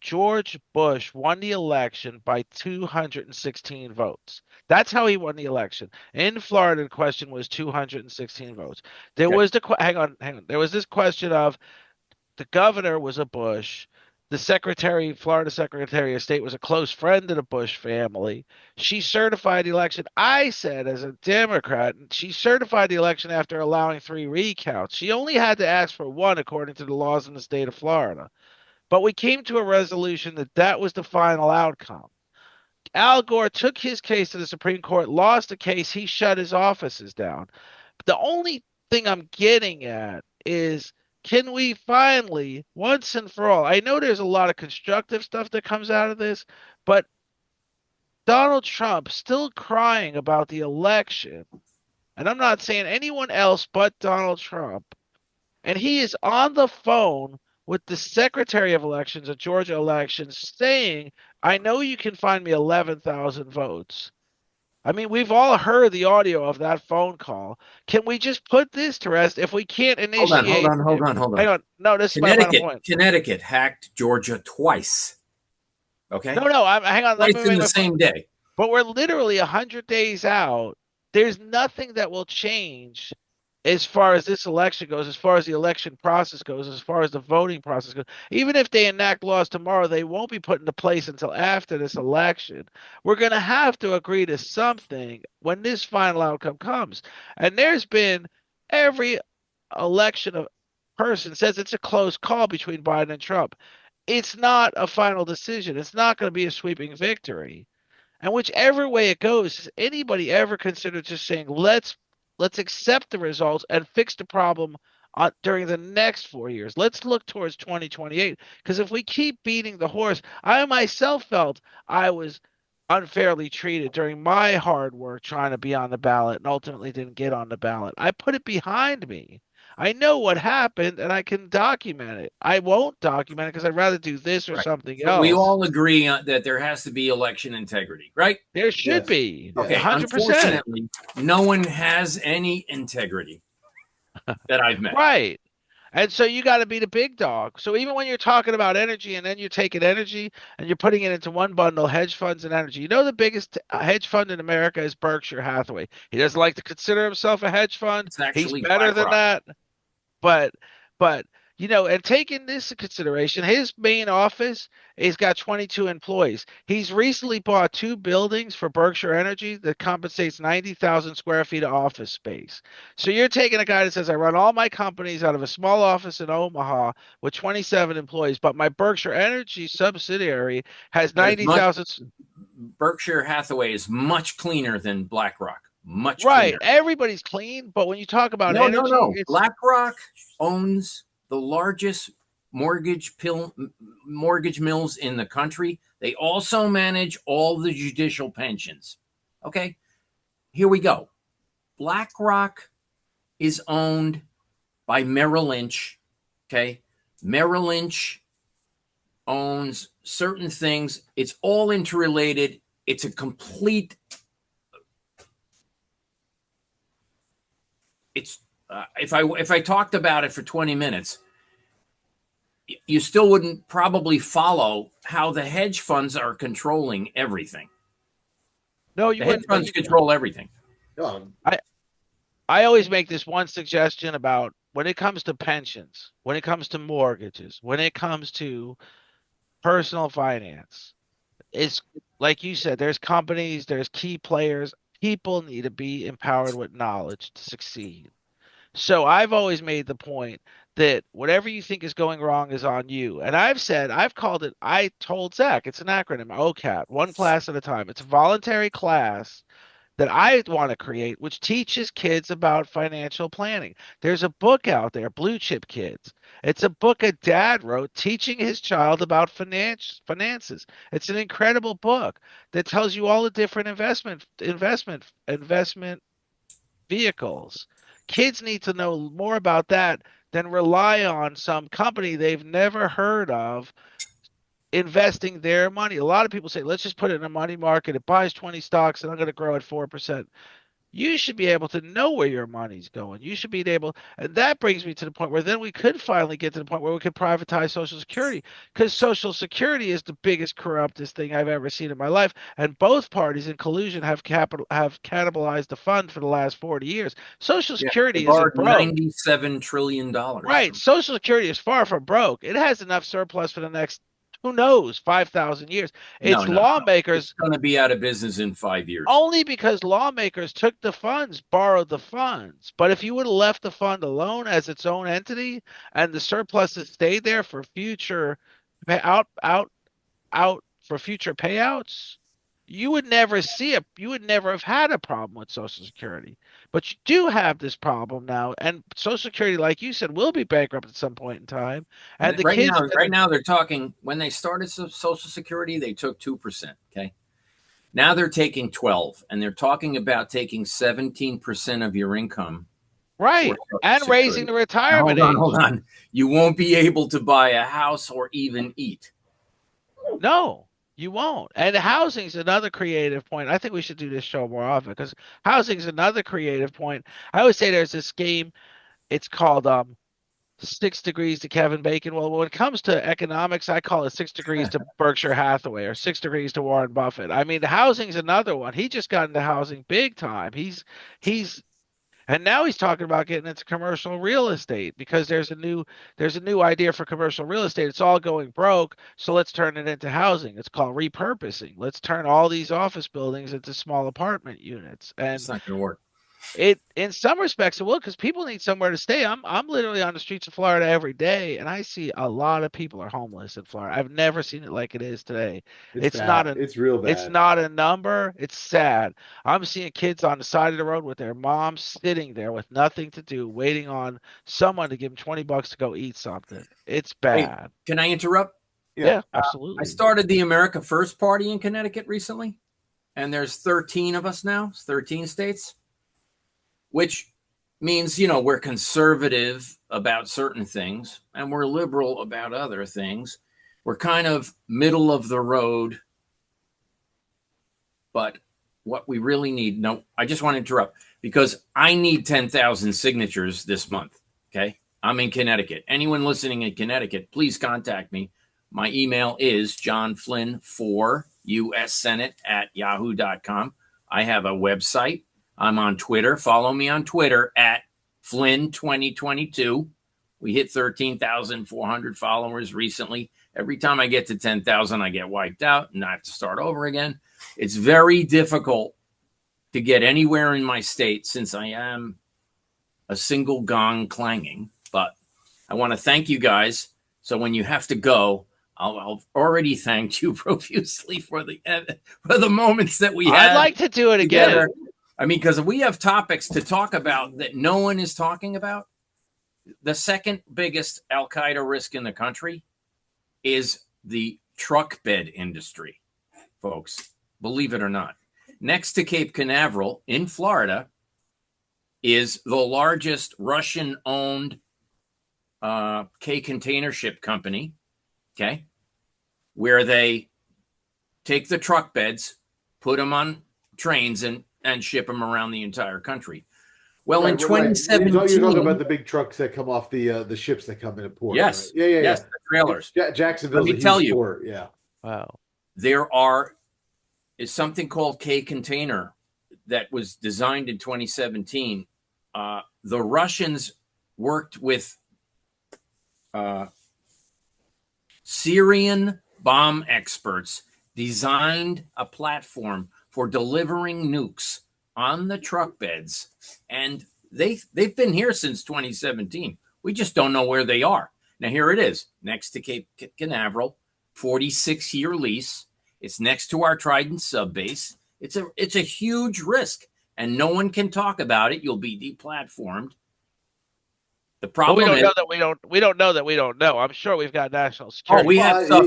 George Bush won the election by 216 votes. That's how he won the election. In Florida, the question was 216 votes. There Okay. was hang on. There was this question of the governor was a Bush. The Florida Secretary of State was a close friend of the Bush family. She certified the election. I said, as a Democrat, she certified the election after allowing 3 recounts. She only had to ask for 1 according to the laws in the state of Florida. But we came to a resolution that that was the final outcome. Al Gore took his case to the Supreme Court, lost the case. He shut his offices down. The only thing I'm getting at is, can we finally, once and for all, I know there's a lot of constructive stuff that comes out of this, but Donald Trump still crying about the election, and I'm not saying anyone else but Donald Trump, and he is on the phone with the Secretary of Elections of Georgia elections saying, I know you can find me 11,000 votes. I mean, we've all heard the audio of that phone call. Can we just put this to rest if we can't Hold on. initiate? Hang on. No, this is my final point. Connecticut hacked Georgia twice. Okay. No. Hang on. Let Twice me in make the my same point. day. But we're literally 100 days out. There's nothing that will change as far as this election goes, as far as the election process goes, as far as the voting process goes. Even if they enact laws tomorrow, they won't be put into place until after this election. We're going to have to agree to something when this final outcome comes. And there's been every election of person says it's a close call between Biden and Trump. It's not a final decision. It's not going to be a sweeping victory. And whichever way it goes, has anybody ever considered just saying, let's accept the results and fix the problem during the next 4 years? Let's look towards 2028. Because if we keep beating the horse, I myself felt I was unfairly treated during my hard work trying to be on the ballot and ultimately didn't get on the ballot. I put it behind me. I know what happened and I can document it. I won't document it because I'd rather do this or Right. something So else. we all agree that there has to be election integrity, right? There should Yes. be. Okay. 100%. Unfortunately, no one has any integrity that I've met. Right. And so you got to be the big dog. So even when you're talking about energy and then you're taking energy and you're putting it into one bundle, hedge funds and energy. You know the biggest hedge fund in America is Berkshire Hathaway. He doesn't like to consider himself a hedge fund. It's actually He's better than BlackRock. that. But and taking this into consideration, his main office, he's got 22 employees. He's recently bought 2 buildings for Berkshire Energy that compensates 90,000 square feet of office space. So you're taking a guy that says, I run all my companies out of a small office in Omaha with 27 employees, but my Berkshire Energy subsidiary has 90,000. Berkshire Hathaway is much cleaner than BlackRock. Much Right. cleaner. Everybody's clean, but when you talk about No. energy, it's BlackRock owns the largest mortgage mills in the country. They also manage all the judicial pensions. Okay, here we go. BlackRock is owned by Merrill Lynch. Okay, Merrill Lynch owns certain things. It's all interrelated. It's a complete. It's if I talked about it for 20 minutes, you still wouldn't probably follow how the hedge funds are controlling everything. no, you The hedge wouldn't. But funds control everything. I always make this one suggestion about when it comes to pensions, when it comes to mortgages, when it comes to personal finance. It's like you said, there's companies, there's key players. People need to be empowered with knowledge to succeed. So I've always made the point that whatever you think is going wrong is on you. And I told Zach, it's an acronym, OCAT, one class at a time. It's a voluntary class that I want to create, which teaches kids about financial planning. There's a book out there, Blue Chip Kids. It's a book a dad wrote teaching his child about finances. It's an incredible book that tells you all the different investment vehicles. Kids need to know more about that than rely on some company they've never heard of investing their money. A lot of people say, let's just put it in a money market. It buys 20 stocks and I'm going to grow at 4%. You should be able to know where your money's going. You should be able, and that brings me to the point where then we could finally get to the point where we could privatize Social Security, because Social Security is the biggest corruptest thing I've ever seen in my life, and both parties in collusion have cannibalized the fund for the last 40 years. Social Security isn't broke. $97 trillion. Right. Social Security is far from broke. It has enough surplus for the next, who knows, 5,000 years. It's lawmakers. It's going to be out of business in 5 years. Only because lawmakers took the funds, borrowed the funds. But if you would have left the fund alone as its own entity and the surpluses stayed there for future for future payouts, you would never have had a problem with Social Security. But you do have this problem now, and Social Security, like you said, will be bankrupt at some point in time. And right now they're talking, when they started Social Security, they took 2%. Okay. Now they're taking 12, and they're talking about taking 17% of your income. Right. And raising the retirement age. Hold on. You won't be able to buy a house or even eat. No. You won't. And housing is another creative point. I think we should do this show more often, because housing is another creative point. I always say there's this game. It's called 6 Degrees to Kevin Bacon. Well, when it comes to economics, I call it 6 Degrees to Berkshire Hathaway or 6 Degrees to Warren Buffett. I mean, housing's another one. He just got into housing big time. And now he's talking about getting into commercial real estate, because there's a new idea for commercial real estate. It's all going broke, so let's turn it into housing. It's called repurposing. Let's turn all these office buildings into small apartment units. And it's not going to work. It, in some respects, it will, because people need somewhere to stay. I'm literally on the streets of Florida every day, and I see a lot of people are homeless in Florida. I've never seen it like it is today. It's real bad. It's not a number. It's sad. I'm seeing kids on the side of the road with their moms sitting there with nothing to do, waiting on someone to give them $20 to go eat something. It's bad. Hey, can I interrupt? Yeah, absolutely. I started the America First Party in Connecticut recently, and there's 13 of us now, 13 states. Which means, we're conservative about certain things and we're liberal about other things. We're kind of middle of the road. But what we really need, I just want to interrupt, because I need 10,000 signatures this month. Okay. I'm in Connecticut. Anyone listening in Connecticut, please contact me. My email is johnflynn4ussenate@yahoo.com. I have a website. I'm on Twitter. Follow me on Twitter @Flynn2022. We hit 13,400 followers recently. Every time I get to 10,000, I get wiped out and I have to start over again. It's very difficult to get anywhere in my state since I am a single gong clanging. But I want to thank you guys. So when you have to go, I'll already thanked you profusely for the moments that we had. I'd like to do it again. I mean, because we have topics to talk about that no one is talking about. The second biggest Al-Qaeda risk in the country is the truck bed industry, folks, believe it or not. Next to Cape Canaveral in Florida is the largest Russian-owned container ship company, okay, where they take the truck beds, put them on trains, and ship them around the entire country. Well, in 2017, you're talking about the big trucks that come off the ships that come in a port. Yes, right? Yeah. The trailers. Jacksonville's a huge port. Yeah. Wow. There is something called K Container that was designed in 2017. The Russians worked with Syrian bomb experts, designed a platform for delivering nukes on the truck beds, and they've been here since 2017. We just don't know where they are. Now here it is, next to Cape Canaveral, 46-year lease. It's next to our Trident sub base. It's a huge risk, and no one can talk about it. You'll be deplatformed. The But problem we don't is, know that we don't. We don't know that we don't know. I'm sure we've got national oh, security. we have stuff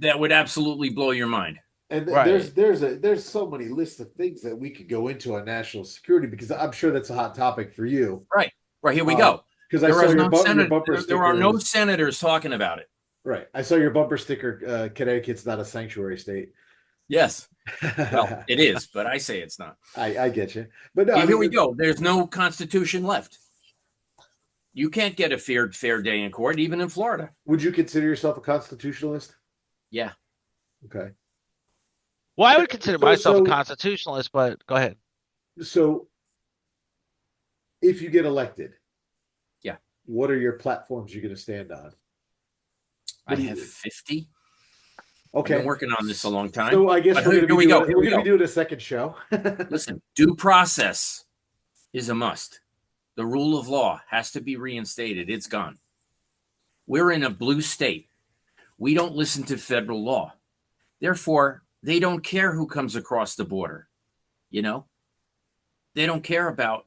that would absolutely blow your mind. And Right. there's so many lists of things that we could go into on national security, because I'm sure that's a hot topic for you. Right. Here we go. Because I saw your bumper sticker. There are no senators talking about it. Right. I saw your bumper sticker. Connecticut's not a sanctuary state. Yes. Well, it is, but I say it's not. I get you. But no, Here we go. There's no constitution left. You can't get a fair day in court, even in Florida. Would you consider yourself a constitutionalist? Yeah. Okay. Well, I would consider myself a constitutionalist, but go ahead. So, if you get elected, yeah, what are your platforms you're going to stand on? I have 50. Okay. I've been working on this a long time. So I guess we're going to be doing a second show. Listen, due process is a must. The rule of law has to be reinstated. It's gone. We're in a blue state. We don't listen to federal law. Therefore, they don't care who comes across the border. You know? They don't care about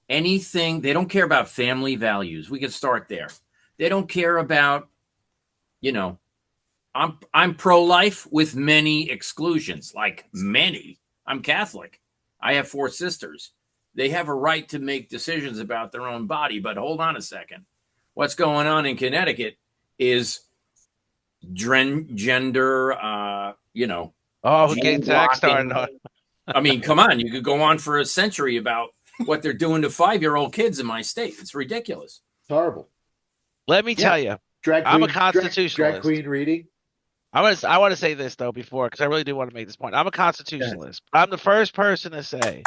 anything. They don't care about family values. We can start there. They don't care about, I'm pro-life with many exclusions, like many. I'm Catholic. I have 4 sisters. They have a right to make decisions about their own body, but hold on a second. What's going on in Connecticut is gender, Oh, who gets Zak started on? I mean, come on. You could go on for a century about what they're doing to 5-year-old kids in my state. It's ridiculous. It's horrible. Let me tell you, I'm a constitutionalist. Drag queen reading. I want to say this though before, because I really do want to make this point. I'm a constitutionalist. I'm the first person to say,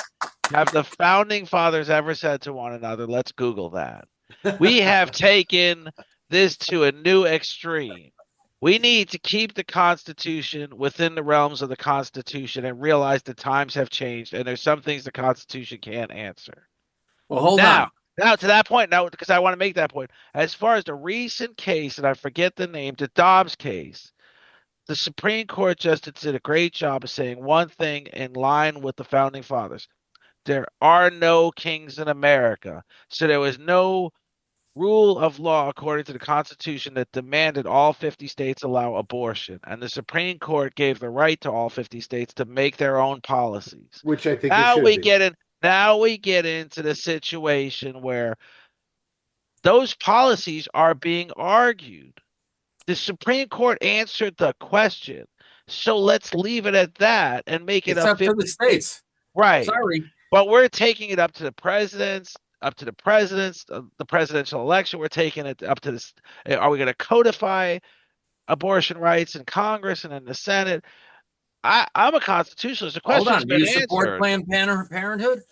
have the founding fathers ever said to one another, let's Google that. We have taken this to a new extreme. We need to keep the Constitution within the realms of the Constitution and realize the times have changed and there's some things the Constitution can't answer. Well, hold on. Now, to that point, because I want to make that point, as far as the recent case, and I forget the name, the Dobbs case, the Supreme Court justice did a great job of saying one thing in line with the founding fathers. There are no kings in America. So there was no rule of law according to the Constitution that demanded all 50 states allow abortion. And the Supreme Court gave the right to all 50 states to make their own policies. Which I think now we get into the situation where those policies are being argued. The Supreme Court answered the question. So let's leave it at that and make it up to the states. Right. Sorry. But we're taking it up to the presidents, the presidential election. We're taking it up to this. Are we going to codify abortion rights in Congress and in the Senate? I'm a constitutionalist. The question's been answered. Do you support Planned Parenthood?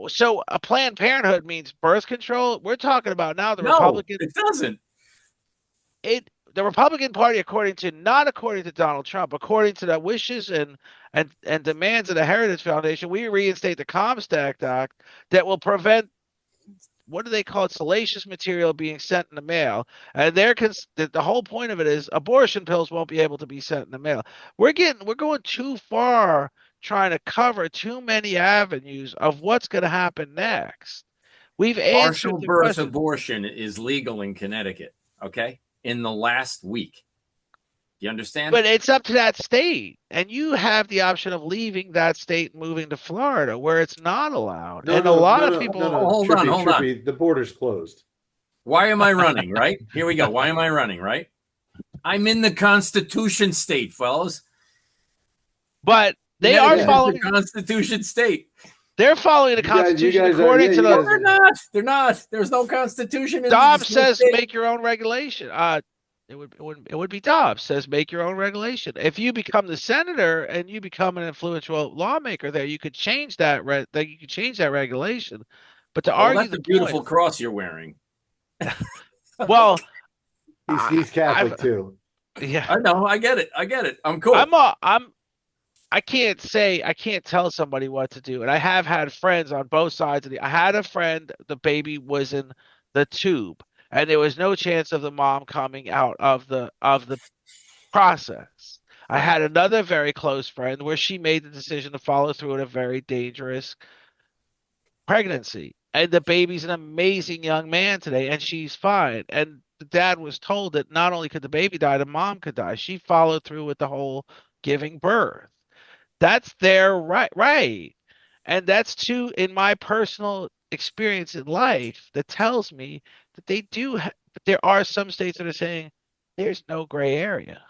So a Planned Parenthood means birth control. We're talking about now Republican. It doesn't. The Republican Party, not according to Donald Trump, according to the wishes and demands of the Heritage Foundation, we reinstate the Comstock Act that will prevent, what do they call it, salacious material being sent in the mail. And the whole point of it is abortion pills won't be able to be sent in the mail. We're going too far trying to cover too many avenues of what's going to happen next. We've answered partial birth abortion is legal in Connecticut, okay? In the last week. You understand? But it's up to that state. And you have the option of leaving that state and moving to Florida where it's not allowed. Hold on. The border's closed. Why am I running, right? Here we go. Why am I running, right? I'm in the Constitution state, fellas. But they are following the Constitution state. They're following the Constitution according to the. No, they're not. They're not. There's no Constitution. Dobbs says make your own regulation. It would be Dobbs says make your own regulation. If you become the senator and you become an influential lawmaker, there you could change that. You could change that regulation. But to argue that's the beautiful cross you're wearing. Well, he's Catholic too. Yeah, I know. I get it. I'm cool. I can't tell somebody what to do. And I have had friends on both sides of I had a friend, the baby was in the tube. and there was no chance of the mom coming out of the process. I had another very close friend where she made the decision to follow through with a very dangerous pregnancy. And the baby's an amazing young man today, and she's fine. And the dad was told that not only could the baby die, the mom could die. She followed through with the whole giving birth. That's their right. And that's too, in my personal experience in life, that tells me that but there are some states that are saying there's no gray area.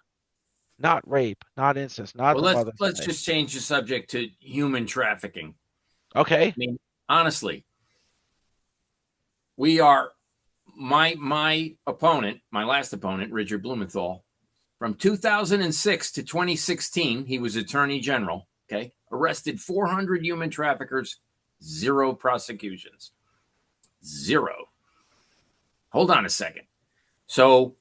Not rape, not incest, not Well, the mother's let's day. just change the subject to human trafficking. Okay. I mean, honestly, we are my opponent, my last opponent, Richard Blumenthal, from 2006 to 2016, he was Attorney General. Okay, arrested 400 human traffickers, 0 prosecutions, 0. Hold on a second. So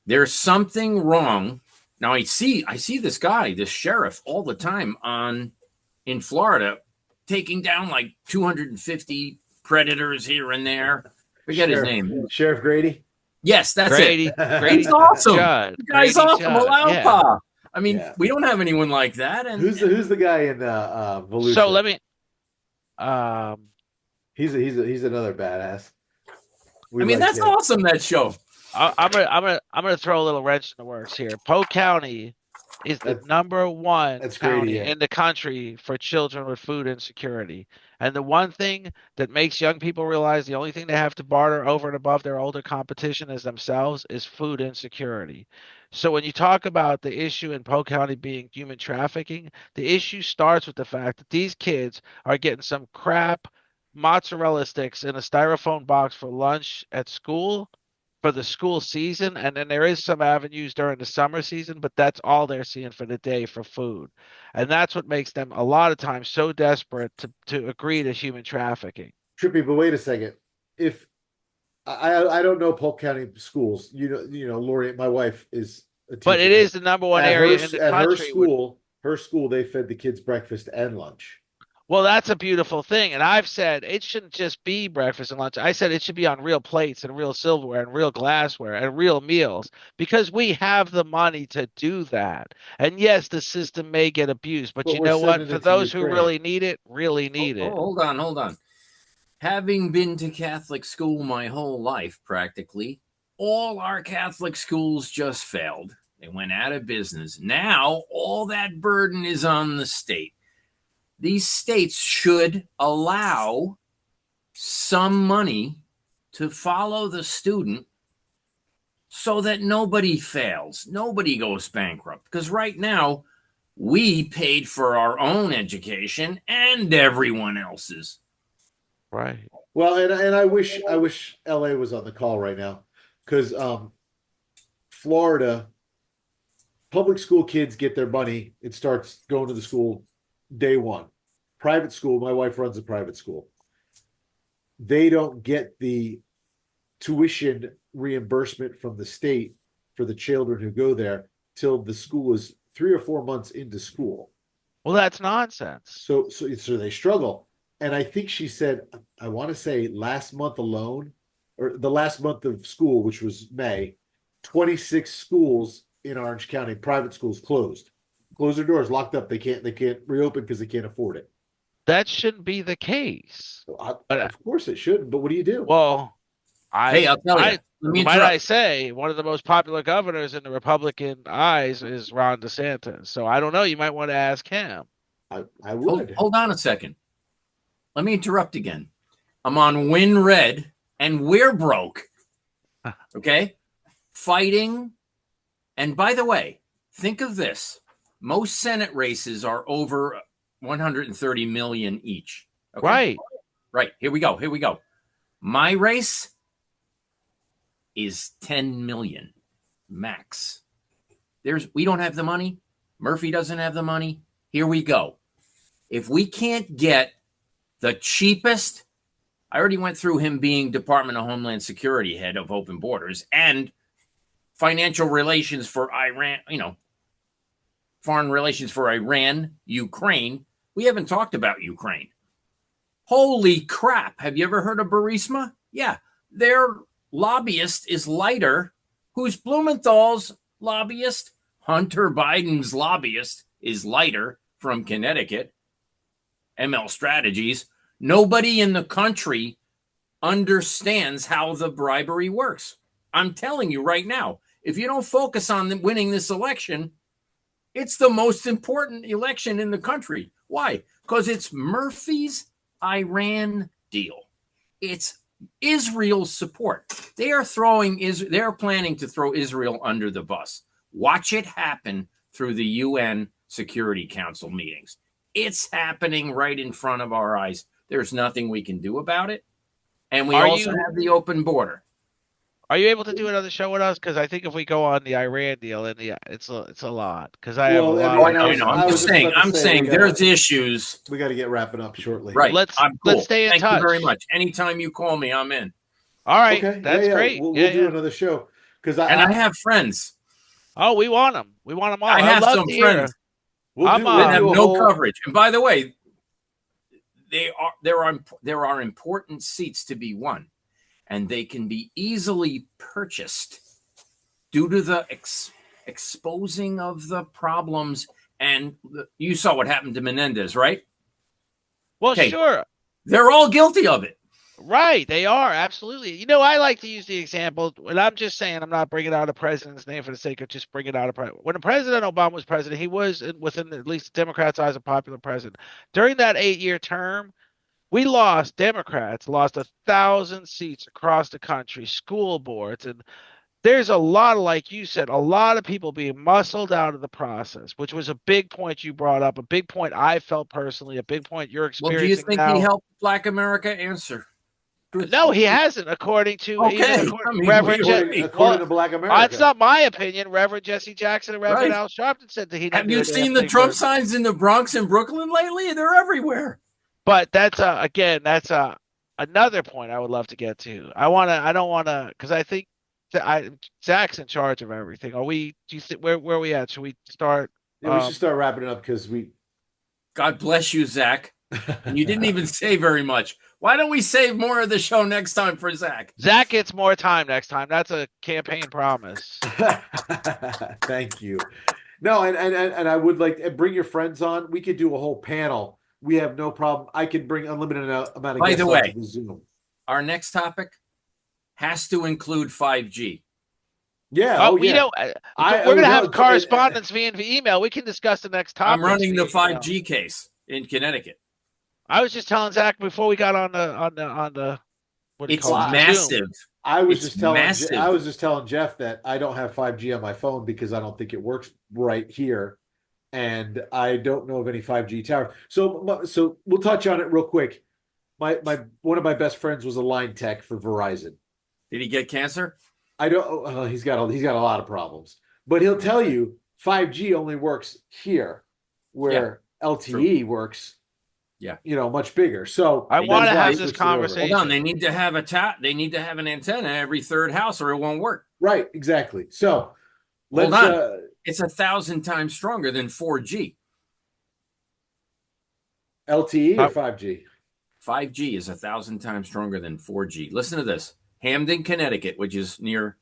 there's something wrong. Now I see this guy, this sheriff, all the time in Florida, taking down like 250 predators here and there. Forget his name. Sheriff Grady. Yes, that's Grady, it. Grady He's awesome. Judd. The guy's Grady awesome. Judd. Allow Yeah. Pa. I mean, we don't have anyone like that. And who's the guy in Volusia? So let me. He's another badass. I mean, that's awesome. That show. I'm gonna throw a little wrench in the works here. Polk County is the number one county in the country for children with food insecurity. And the one thing that makes young people realize the only thing they have to barter over and above their older competition is themselves is food insecurity. So when you talk about the issue in Polk County being human trafficking, the issue starts with the fact that these kids are getting some crap mozzarella sticks in a styrofoam box for lunch at school for the school season, and then there is some avenues during the summer season, but that's all they're seeing for the day for food. And that's what makes them a lot of times so desperate to agree to human trafficking. Trippy, but wait a second. If I don't know Polk County schools, Lori, my wife is a teacher. But it is the number one area in the country. Her school, they fed the kids breakfast and lunch. Well, that's a beautiful thing. And I've said it shouldn't just be breakfast and lunch. I said it should be on real plates and real silverware and real glassware and real meals because we have the money to do that. And yes, the system may get abused, but you know what? For those who really need it, it. Hold on. Having been to Catholic school my whole life, practically, all our Catholic schools just failed. They went out of business. Now, all that burden is on the state. These states should allow some money to follow the student so that nobody fails, nobody goes bankrupt. Because right now, we paid for our own education and everyone else's. Right. Well, and I wish LA was on the call right now because Florida public school kids get their money. It starts going to the school day one. Private school, my wife runs a private school. They don't get the tuition reimbursement from the state for the children who go there till the school is 3 or 4 months into school. Well, that's nonsense. So they struggle. And I think she said, I want to say last month alone, or the last month of school, which was May, 26 schools in Orange County, private schools closed their doors, locked up. They can't reopen because they can't afford it. That shouldn't be the case. Of course it shouldn't, but what do you do? Well, I'll tell you. Might I say, one of the most popular governors in the Republican eyes is Ron DeSantis. So I don't know. You might want to ask him. I would. Hold on a second. Let me interrupt again. I'm on Win Red, and we're broke. Okay? Fighting. And by the way, think of this. Most Senate races are over 130 million each. Okay? Right. Here we go. My race is 10 million max. We don't have the money. Murphy doesn't have the money. Here we go. If we can't get the cheapest, I already went through him being Department of Homeland Security head of Open Borders and financial relations for Iran, foreign relations for Iran, Ukraine. We haven't talked about Ukraine. Holy crap. Have you ever heard of Burisma? Yeah, they're lobbyist is lighter, who's Blumenthal's lobbyist, Hunter Biden's lobbyist is lighter from Connecticut, ML Strategies. Nobody in the country understands how the bribery works. I'm telling you right now, if you don't focus on winning this election, it's the most important election in the country. Why? Because it's Murphy's Iran deal. It's Israel's support. They're planning to throw Israel under the bus. Watch it happen through the UN Security Council meetings. It's happening right in front of our eyes. There's nothing we can do about it. And we also have the open border. Are you able to do another show with us? Because I think if we go on the Iran deal, and it's a lot. Because I have a lot. I know. I'm saying there's issues. We got to get wrapping up shortly. Right. Let's stay in touch. Thank you very much. Anytime you call me, I'm in. All right. Okay. That's great. We'll do another show I have friends. Oh, we want them. We want them all. I have some friends. We'll have no coverage. And by the way, there are important seats to be won, and they can be easily purchased due to the exposing of the problems. And you saw what happened to Menendez, right? Well, sure. They're all guilty of it. Right. They are. Absolutely. You know, I like to use the example, and I'm just saying, I'm not bringing out a president's name for the sake of just bringing out a president. When President Obama was president, he was, within at least the Democrats' eyes, a popular president. During that 8-year term, Democrats lost 1,000 seats across the country, school boards, and there's a lot of, like you said, a lot of people being muscled out of the process, which was a big point you brought up, a big point I felt personally, a big point you're experiencing. Well, do you think he helped Black America answer? No, he hasn't, according to Reverend according to Black America. That's not my opinion. Reverend Jesse Jackson and Reverend Al Sharpton said that he didn't. Have you seen the Trump signs in the Bronx and Brooklyn lately? They're everywhere. But that's another point I would love to get to. I don't want to, because I think Zach's in charge of everything. Do you think where are we at? Should we start? Yeah, we should start wrapping it up because God bless you, Zach. And you didn't even say very much. Why don't we save more of the show next time for Zach? Zach gets more time next time. That's a campaign promise. Thank you. No, and I would like to bring your friends on. We could do a whole panel. We have no problem. I can bring unlimited amount of guests. By the way, the Zoom. Our next topic has to include 5G. Yeah. We're going to have correspondence via email. We can discuss the next topic. I'm running the 5G case in Connecticut. I was just telling Zach before we got on the it's massive. Zoom. I was just telling Jeff that I don't have 5G on my phone because I don't think it works right here, and I don't know of any 5G tower. So we'll touch on it real quick. My one of my best friends was a line tech for Verizon. Did he get cancer? I don't. He's got a lot of problems, but he'll tell you 5G only works here, where LTE works. Yeah, much bigger. So I want to have this conversation. Hold on, they need to have They need to have an antenna every third house, or it won't work. Right, exactly. So hold on. It's 1,000 times stronger than 4G. LTE or 5G? 5G is 1,000 times stronger than 4G. Listen to this: Hamden, Connecticut, which is near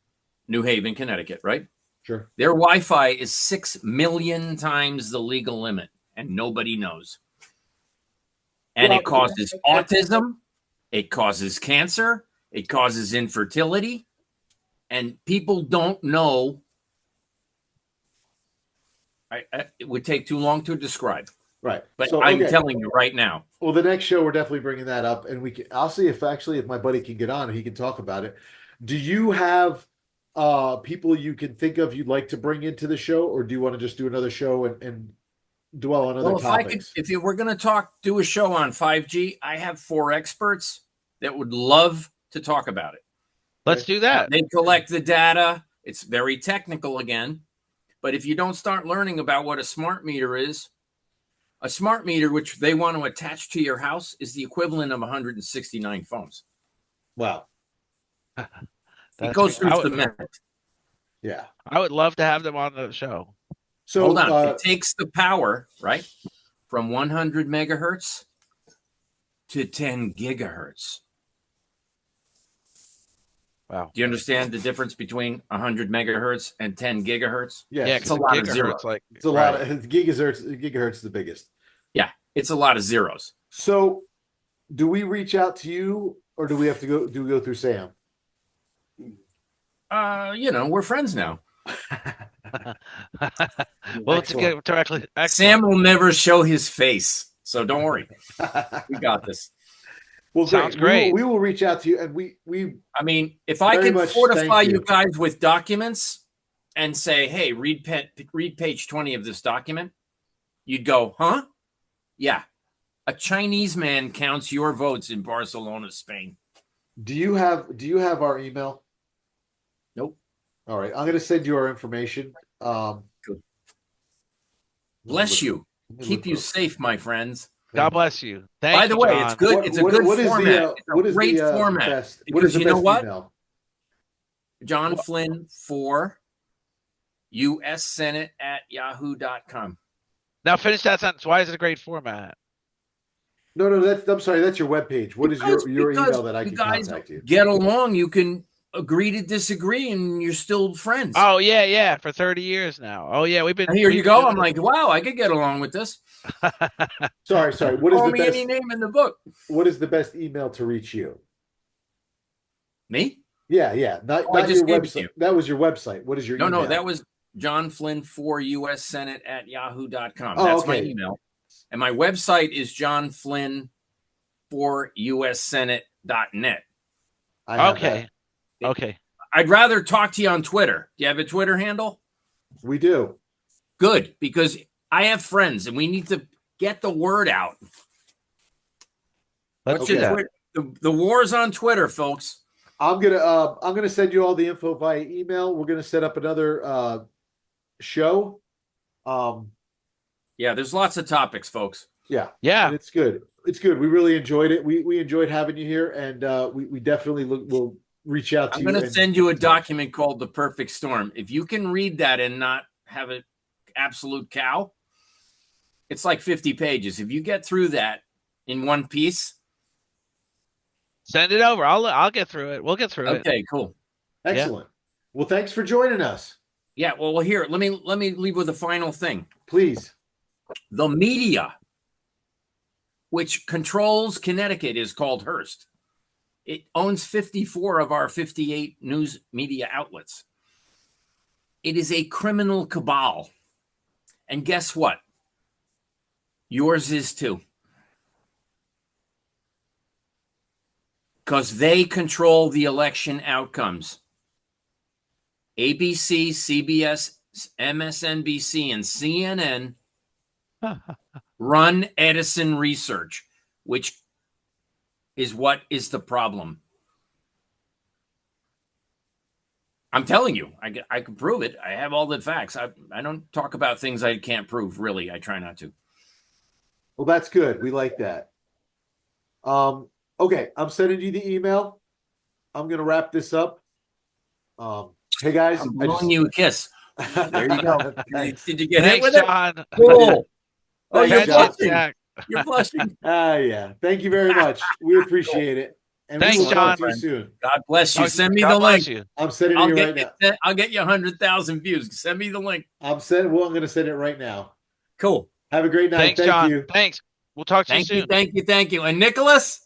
New Haven, Connecticut, right? Sure. Their Wi-Fi is 6 million times the legal limit, and nobody knows. And it causes autism, it causes cancer, it causes infertility, and people don't know. It would take too long to describe. Right. But I'm telling you right now. Well, the next show, we're definitely bringing that up, and I'll see if my buddy can get on and he can talk about it. Do you have people you can think of you'd like to bring into the show, or do you want to just do another show and dwell on other topics? If we're going to do a show on 5G, I have 4 experts that would love to talk about it. Let's do that. They collect the data. It's very technical again. But if you don't start learning about what a smart meter is, a smart meter, which they want to attach to your house, is the equivalent of 169 phones. Wow. It goes through cement. Yeah. I would love to have them on the show. So hold on. It takes the power, right, from 100 megahertz to 10 gigahertz. Wow. Do you understand the difference between 100 megahertz and 10 gigahertz? Yes. Yeah, It's a lot of zeros. like It's a lot of gigahertz. Gigahertz is the biggest. Yeah, it's a lot of zeros. So, do we reach out to you, or do we have to go? Do we go through Sam? We're friends now. Well, to get directly. Sam will never show his face, so don't worry. We got this. Well, Sounds great. great. We will reach out to you, and we. I mean, if I Very could much fortify thank you you. guys with documents and say, hey, read page 20 of this document, you'd go, huh? Yeah. A Chinese man counts your votes in Barcelona, Spain. Do you have our email? Nope. All right, I'm going to send you our information. Good. Bless you. Keep you safe, my friends. God bless you. Thank By the you, way, John. it's good. It's a good format. It's a great format. Best, what Because is the you know best what? email? John Flynn 4 US Senate at yahoo.com. Now finish that sentence. Why is it a great format? No, I'm sorry. That's your webpage. What is your email that I can contact you? Get along. You can agree to didisagree, and you're still friends. Oh yeah, for 30 years now. Oh yeah, we've been. And here you go. I'm like, wow, I could get along with this. Sorry. What is Call the me best? any name in the book. What is the best email to reach you? Me? Yeah. Not I just your gave it to website. you. That was your website. What is your email? No, that was John Flynn 4 US Senate at yahoo.com. Oh, That's my okay. email. And my website is John Flynn 4 US Senate.net. Okay. Okay. I'd rather talk to you on Twitter. Do you have a Twitter handle? We do. Good, because I have friends and we need to get the word out. Let's Okay. do that. The war's on Twitter, folks. I'm gonna send you all the info via email. We're gonna set up another show. Yeah, there's lots of topics, folks. Yeah. Yeah. And it's good. It's good. We really enjoyed it. We enjoyed having you here, and we definitely will reach out to I'm you. going to send you a document called The Perfect Storm. If you can read that and not have an absolute cow, it's like 50 pages. If you get through that in one piece, Send it over. I'll get through it. We'll get through it. okay, cool. Excellent. Well, thanks for joining us. Yeah, well, here, let me leave with a final thing. Please. The media, which controls Connecticut, is called Hearst. It owns 54 of our 58 news media outlets. It is a criminal cabal. And guess what? Yours is too. Because they control the election outcomes. ABC, CBS, MSNBC, and CNN run Edison Research, which is what is the problem. I'm telling you, I can prove it. I have all the facts. I don't talk about things I can't prove, really. I try not to. Well, that's good. We like that. Okay, I'm sending you the email. I'm gonna wrap this up. Hey guys, I'm blowing you a kiss. There you go. Did you get hit Thanks, with it? John. Cool. Oh, Thanks, you're John. blushing. You're blushing. Yeah. Thank you very much. We appreciate it. And Thanks, we will talk John. to you soon. God bless you. Send me God the bless link. you. I'm sending it right now. I'll get you 100,000 views. Send me the link. I'm gonna send it right now. Cool. Have a great night. Thanks, Thank John. you. Thanks. We'll talk to you soon. Thank you. And Nicholas?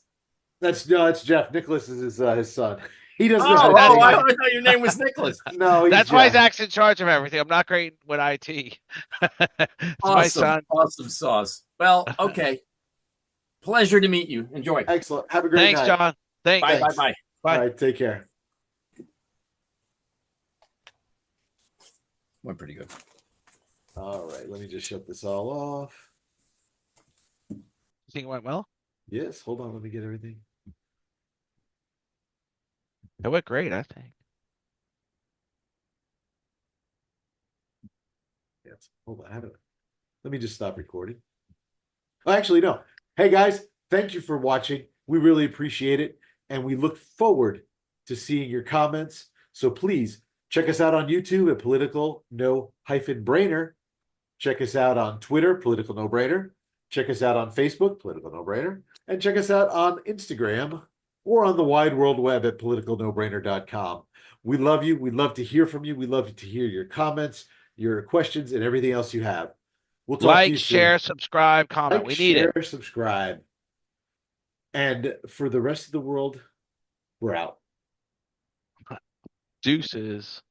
That's Jeff. Nicholas is his son. He doesn't Oh, know how to I say thought your name was Nicholas. it. No, he's That's why Jeff. Zach's in charge of everything. I'm not great with IT. It's my son. Awesome sauce. Well, okay. Pleasure to meet you. Enjoy. Excellent. Have a great Thanks, night. John. Thanks. Bye. Thanks. Bye. Bye. All right, take care. Went pretty good. All right, let me just shut this all off. You think it went well? Yes, hold on, let me get everything. It went great, I think. Yes, hold on. Let me just stop recording. Oh, actually, no. Hey guys, thank you for watching. We really appreciate it, and we look forward to seeing your comments. So please check us out on YouTube at Political No-Brainer. Check us out on Twitter, Political No Brainer. Check us out on Facebook, Political No Brainer, and check us out on Instagram or on the wide world web at politicalnobrainer.com. We love you. We'd love to hear from you. We'd love to hear your comments, your questions, and everything else you have. We'll talk to Like, you share, soon. subscribe, comment. Like, We need share, it. subscribe. And for the rest of the world, we're out. Deuces.